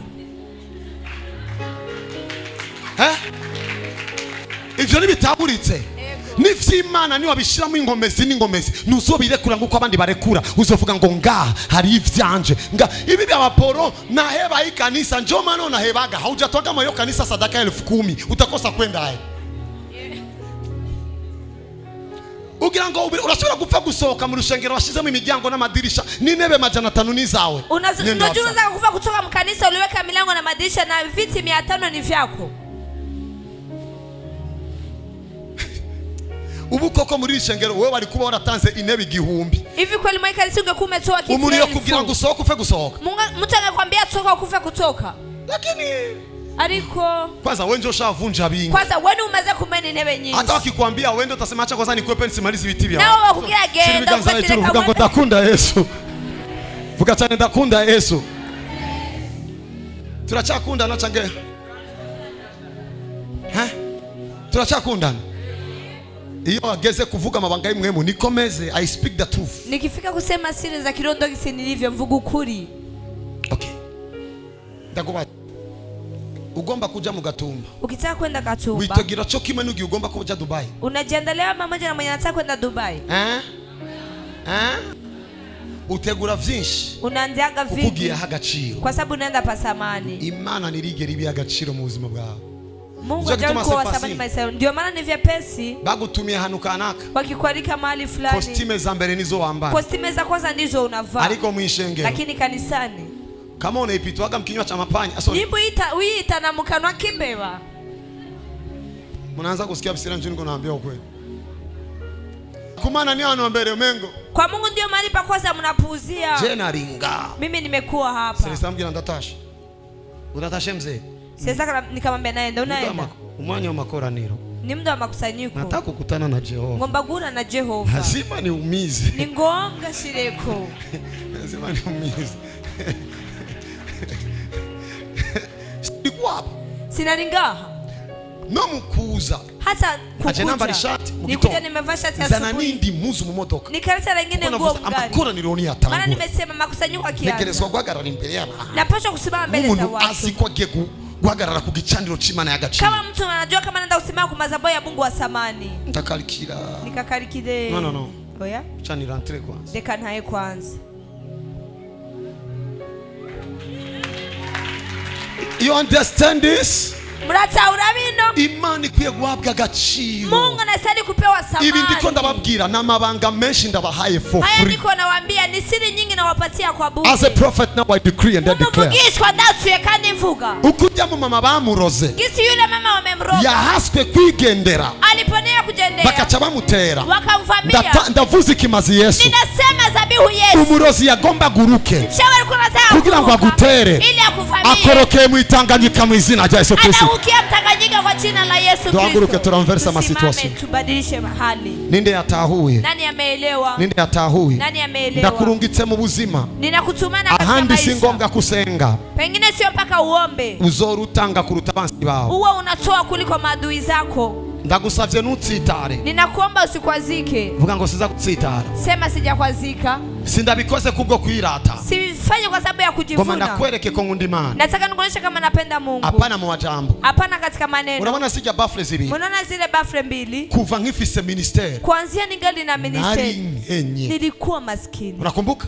Ivyo nibitaburitse. Nifyimana ni wabishiramo ingomezi n'ingomezi nuzobirekura nguko abandi barekura uzovuga ngo nga hari ivyanje nga ibi by'abaporo na heba ikanisa njo mano na hebaga haujatoka moyo kanisa sadaka 10,000 utakosa kwenda haye ugira ngo urashobora gupfa gusohoka mu rushengero washizemo imiryango n'amadirisha n'intebe 500 ni zawe unaweza kufa kutoka mu kanisa uliweka milango na madirisha na viti 500 ni vyako. Ubu koko muri ishengero wewe bari kuba waratanze intebe 1000. Hivi kweli mwaika lisinge kumetoa kitu. Umuntu yo kugira ngo usohoke ufe gusohoka. Mtu anakuambia toka ukufe kutoka. Lakini ariko kwanza wewe ndio ushavunja bingi. Kwanza wewe umaze kumena intebe nyingi. Hata wakikwambia wewe ndio utasema acha kwanza nikwepe nisimalize biti bya. Nao wakugira genda uvuga ngo ndakunda Yesu. Vuga cyane ndakunda Yesu. Turachakunda na change. Turachakundana. Iyo ageze kuvuga mabanga y'imwemu nikomeze I speak the truth. Nikifika kusema siri za kirondo gisi nilivyo mvuga ukuri. Okay. Ndakuba. Ugomba kuja mu Gatumba. Ukitaka kwenda Gatumba. Witegira cyo kimwe nugi ugomba kuja Dubai. Unajiandalia pamoja na mwenye anataka kwenda Dubai. Utegura vyinshi. Unaanzaga vingi. Ukugiye hagaciro. Kwa sababu unaenda pasamani. Imana nirigera ibi hagaciro mu buzima bwawe. Mungu ajakuwa sabani maisha. Ndio maana ni vyepesi. Bagutumia hanu kanaka. Wakikualika mahali fulani. Kostime za mbere nizo wambana. Kostime za kwanza ndizo unavaa. Ariko mwishengero. Lakini kanisani. Kama unaipitwaga mkinywa cha mapanya. Nyimbo uita na mkanwa kimbeba. Mnaanza kusikia bisira njuni ngo naambia ukweli. Kumana ni ano mbere mengo. Kwa Mungu ndio mahali pa kwanza mnapuuzia. Jena ringa. Mimi nimekuwa hapa. Sasa mgira ndatasha. Unatasha mzee. Sasa nikamwambia naye ndio naenda. Umwanya wa makoraniro. Ni muda wa makusanyiko. Nataka kukutana na Jehova. Ngomba gura na Jehova. Lazima niumize. Ni ngonga shireko. Lazima niumize. Sikuwa hapa. Sina ringaha. No mukuza. Hata kukuja. Aje namba shati. Nikuja nimevaa shati ya Zana nindi muzu mu modoka. Nikarata lingine nguo mgari. Amakora nironi atanga. Maana nimesema makusanyiko akianza. Negerezwa guhagarara imbere y'abantu. Napaswa kusimama mbele za watu. Asikwage guhagarara ku gicaniro c'Imana y'agaciro. Kama mtu anajua kama anaenda kusimama kwa madhabahu ya Mungu wa samani. Ndakalikira. Nikakarikide. No. Oya? Chani rentre kwanza. Deka ntaye kwanza. You understand this? Imana ikwiye guhabwa agaciro. Mungu anastahili kupewa thamani. Ibi ndiko ndababwira n'amabanga menshi ndabahaye for free. Haya ndiko nawaambia ni siri nyingi nawapatia kwa bure. As a prophet now I decree and declare. Umuvugishwa ndatuye kandi mvuga. Ukujya mu mama bamuroze. Gisi yule mama wamemroga. Yahaswe kwigendera. Aliponea kugendera. Bakaca bamutera. Wakamvamia. Ndavuze ikimazi Yesu. Ninasema zabihu Yesu. Umurozi yagomba guruke. Kugira ngo agutere. Ili akuvamie. Akorokeye mu Itanganyika mu izina rya Yesu Kristo. Anaukia Mtanganyika kwa jina la Yesu Kristo. Tuhaguruke turamversa ma situation. Tubadilishe mahali. Ninde yatahuye? Nani ameelewa? Ninde yatahuye? Nani ameelewa? Ndakurungitse mu buzima. Ninakutumana katika ahandi maisha. Si ngombwa kusenga. Pengine sio mpaka uombe. Uzorutanga kuruta abansi bawe. Uwe unatoa kuliko maadui zako. Ndagusavye nutsitare. Ninakuomba usikwazike. Vuga ngo siza kutsitara. Sema sijakwazika. Sindabikoze kubwo kwirata. Sifanye kwa sababu ya kujivuna. Ngoma nakwereke ko ngundi Imana. Nataka nikuonyeshe kama napenda Mungu. Hapana mu majambo. Hapana katika maneno. Unaona sija bafle zibiri. Unaona zile bafle mbili? Kuva nkifise ministeri. Kuanzia ningali na ministeri. Nilikuwa maskini. Unakumbuka?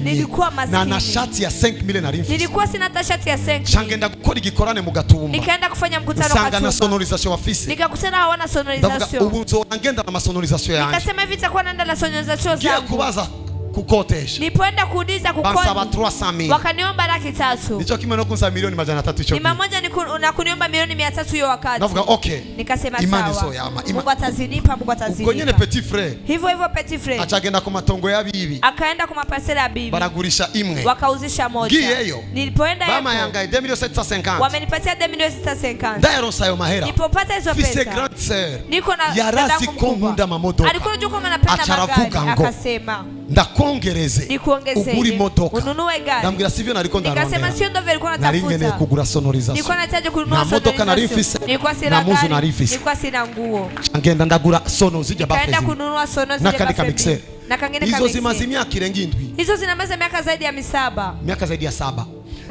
Nilikuwa maskini. Na na shati ya 5 million nari mfise. Nilikuwa sina hata shati ya 5. Changenda gukora igikorane mu Gatumba. Nikaenda kufanya mkutano kwa Gatumba. Sanga na sonorisation wafise. Nikakutana hawana sonorisation. Ubu nzongenda na masonorisation yanjye. Nikasema hivi itakuwa naenda na sonorisation zangu. Kubaza kukotesha. Nipoenda kuuliza kukodi. Bansaba 300,000. Wakaniomba 300,000. Nicho kimwe no kunsa milioni 300 hicho. Ni mamoja na kuniomba milioni 300 hiyo wakati. Navuga okay. Nikasema Imani sawa. So yama. Mungu atazinipa, Mungu atazinipa. Ubwo nyene petit frère. Hivyo petit frère. Achagenda ku matongo ya bibi. Akaenda ku mapasela ya bibi. Baragurisha imwe. Wakauzisha moja. Giyeyo. Nilipoenda hapo. Bama yanga 2750. Wamenipatia 2750. Ndaero sayo mahera. Nilipopata hizo pesa. Fise grande sœur. Niko na yarasi konkunda mamoto. Alikuwa anajua kama napenda magari. Akasema. Ndakongereze. Uguri motoka. Ununue gari. Ndambwira sivyo nariko ndarondera. Nikasema sio ndio nilikuwa natafuta. Naringene kugura sonorisation. Nilikuwa nahitaji kununua sonorisation. Na motoka narifise. Nilikuwa sina gari. Nilikuwa sina nguo. Ngenda ndagura sono zija bafezi. Nikaenda kununua sono zija bafezi. Na kangene hizo zimazimia kirengi ndwi. Hizo zinamaza miaka zaidi ya 7. Miaka zaidi ya 7.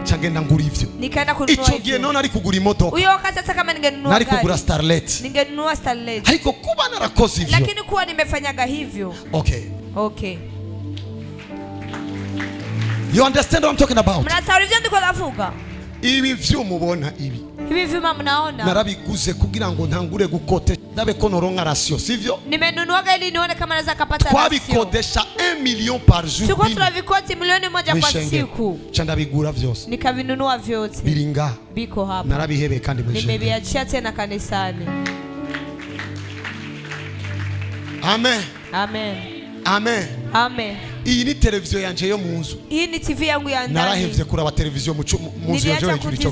Changenda nguri hivyo. Nikaenda kununua hivyo. Icho gihe none ari kugura imodoka. Uyo wakati hata kama ningenunua gari. Nari kugura Starlet. Ningenunua Starlet. Haiko kuba narakoze hivyo. Lakini kuwa nimefanyaga hivyo. Okay. You understand what I'm talking about? Mnataarifa ndiko navuga. Ibi vyo mubona ibi. Hivi vyuma mnaona? Narabiguze kugira ngo ntangure gukote ndabe ko noronka ratio sivyo? Nimenunuaga ili nione kama naweza kupata ratio. Twabikodesha 1 million par jour. Tulikuwa tunavikoti milioni 1 kwa siku. Chanda bigura vyose. Nikavinunua vyote. Biringa. Biko hapa. Narabihebe kandi mwisho. Nimeviachia tena kanisani. Amen. Amen. Amen. Amen. Iyi ni televiziyo yanje yo munzu. Hii ni TV yangu ya ndani. Narahevye kuraba televiziyo munzu yo joro icyo cyo.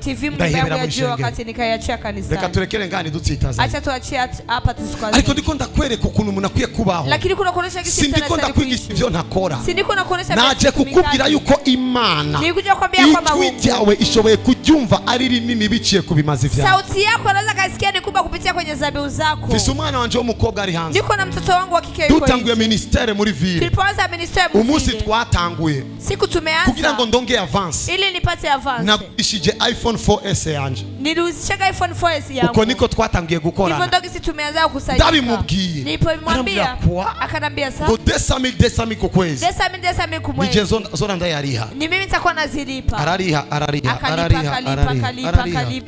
TV yangu ya juu wakati nikayachia kanisani. Reka turekere ngani dutsitaza. Acha tuachie hapa tusikwaze. Ariko ndiko ndakwereka ukuntu umuntu akwiye kubaho. Lakini kuna kuonesha kisi sana. Sindiko ndakwigisha ivyo ntakora. Sindiko nakuonesha naje kukubwira yuko Imana. Nikuja kwambia kwamba Mungu yawe ishoboye kubyumva ari rinini biciye kubimazi vya. Sauti yako anaweza kasikia ni kubwa kupitia kwenye zabihu zako. Fisi umwana wanje w'umukobwa ari hanze. Niko na mtoto wangu wa kike yuko. Dutanguye ministere muri ville. Tulipoanza ministere muri Umusi twatanguye. Siku tumeanza. Kugira ngo ndonge avance. Ili nipate avance. Nagurishije iPhone 4S yanje. Niliuzishaga iPhone 4S yangu. Uko niko twatangiye gukora. Hivyo ndo kisi tumeanza kusaidia. Ndabimubwiye. Nilipomwambia akanambia sawa. Ngo 200,000 kwa kwezi. 200,000 kwa mwezi. Nije zona ndayariha. Ni mimi nitakuwa nazilipa. Arariha.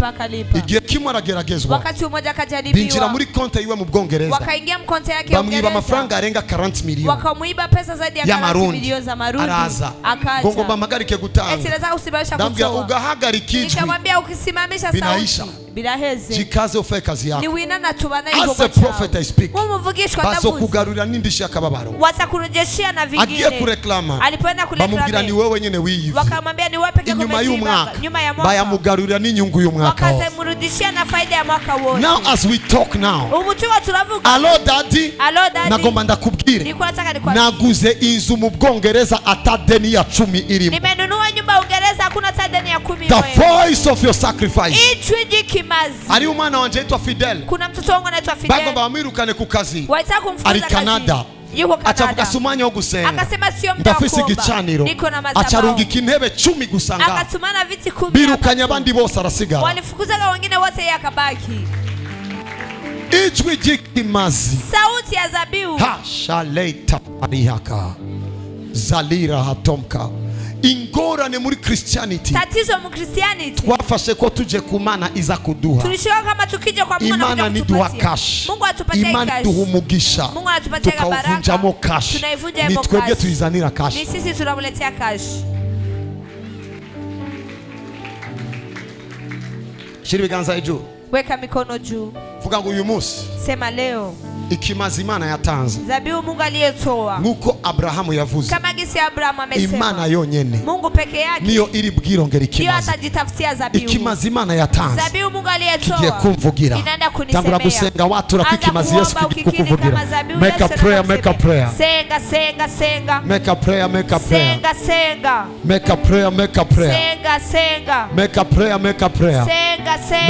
Akalipa. Igihe kimwe arageragezwa. Wakati mmoja akajaribiwa. Binjira muri konte yiwe mu Bwongereza. Wakaingia mkonte yake ya Uingereza. Bamwiba amafaranga arenga 40 milioni. Wakamuiba pesa zaidi ya 40 milioni za Marundi. Araza. Akaja. Ngo bamagarike gutanga. Eti nataka usimamisha kutoa. Ndambia ugahagarika ijwi. Nikamwambia ukisimamisha sauti. Bila heze. Jikaze ufanye kazi yako. Ni winana tubana hivyo. As a prophet I speak. Umuvugishwa ndavuze. Baso kugarurira n'indishyi yakababaro. Watakurejeshia na vingine. Agiye kureklama. Alipoenda kureklama. Bamubwira ni wewe nyene wiyive. Wakamwambia ni wewe pekee nyuma y'umwaka. Nyuma ya mwaka. Bayamugarurira n'inyungu y'umwaka. Wakazemurudishia na faida ya mwaka wote. Now as we talk now. Umutuwa turavuga. Hello daddy. Hello daddy. Nagomba ndakubwire. Nilikuwa nataka nikwambie. Naguze inzu mu Bwongereza atadeni ya 10 irimo. Nimenunua nyumba Uingereza hakuna tadeni ya 10. The voice of your sacrifice. Ichwiji kimazi. Ari umwana wanje aitwa Fidel. Kuna mtoto wangu anaitwa Fidel. Bagomba bamwirukane ku kazi. Waitaka kumfukuza kazi. Canada. Yuko Canada. Achavuga sumanya wo gusenga. Akasema sio muda wa kuomba. Igicaniro. Niko na madhabahu. Acharungika intebe 10 gusanga. Akatumana viti 10. Birukanya abandi bose arasigara. Walifukuza wengine wote yeye akabaki. Ijwi jikimazi. Sauti ya zabihu. Ha shaleta parihaka. Zalira hatomka. ingorane muri Christianity, tatizo mu Christianity, twafashe ko tuje kumana iza kuduha. Tulishika kama tukija kwa Mungu Imana ni duha cash. Mungu atupatie cash. Imana duha umugisha. Mungu atupatie baraka. Tukauvunjamo cash. Tunaivunja ni cash. twebwe tuizanira cash. Ni sisi tunamuletea cash. Shiri biganza juu. Weka mikono juu. Vuga ngo uyu munsi. Sema leo. Ikimazi Imana yatanze. Zabihu Mungu aliyetoa. Nguko Abrahamu yavuze. Kama gisi Abrahamu amesema. Imana yonyene. Mungu peke yake. Niyo iri bwirongera ikimazi. Ndio atajitafutia zabihu. Ikimazi Imana yatanze. Zabihu Mungu aliyetoa. Tugiye kumvugira. Inaenda kunisemea. Tangura gusenga watu rako ikimazi Yesu kukuvugira. Make a prayer, make a prayer. Senga, senga, senga. Make a prayer, make a prayer. Senga, senga. Make a prayer, make a prayer. Senga, senga. Make a prayer, make a prayer. Senga, senga.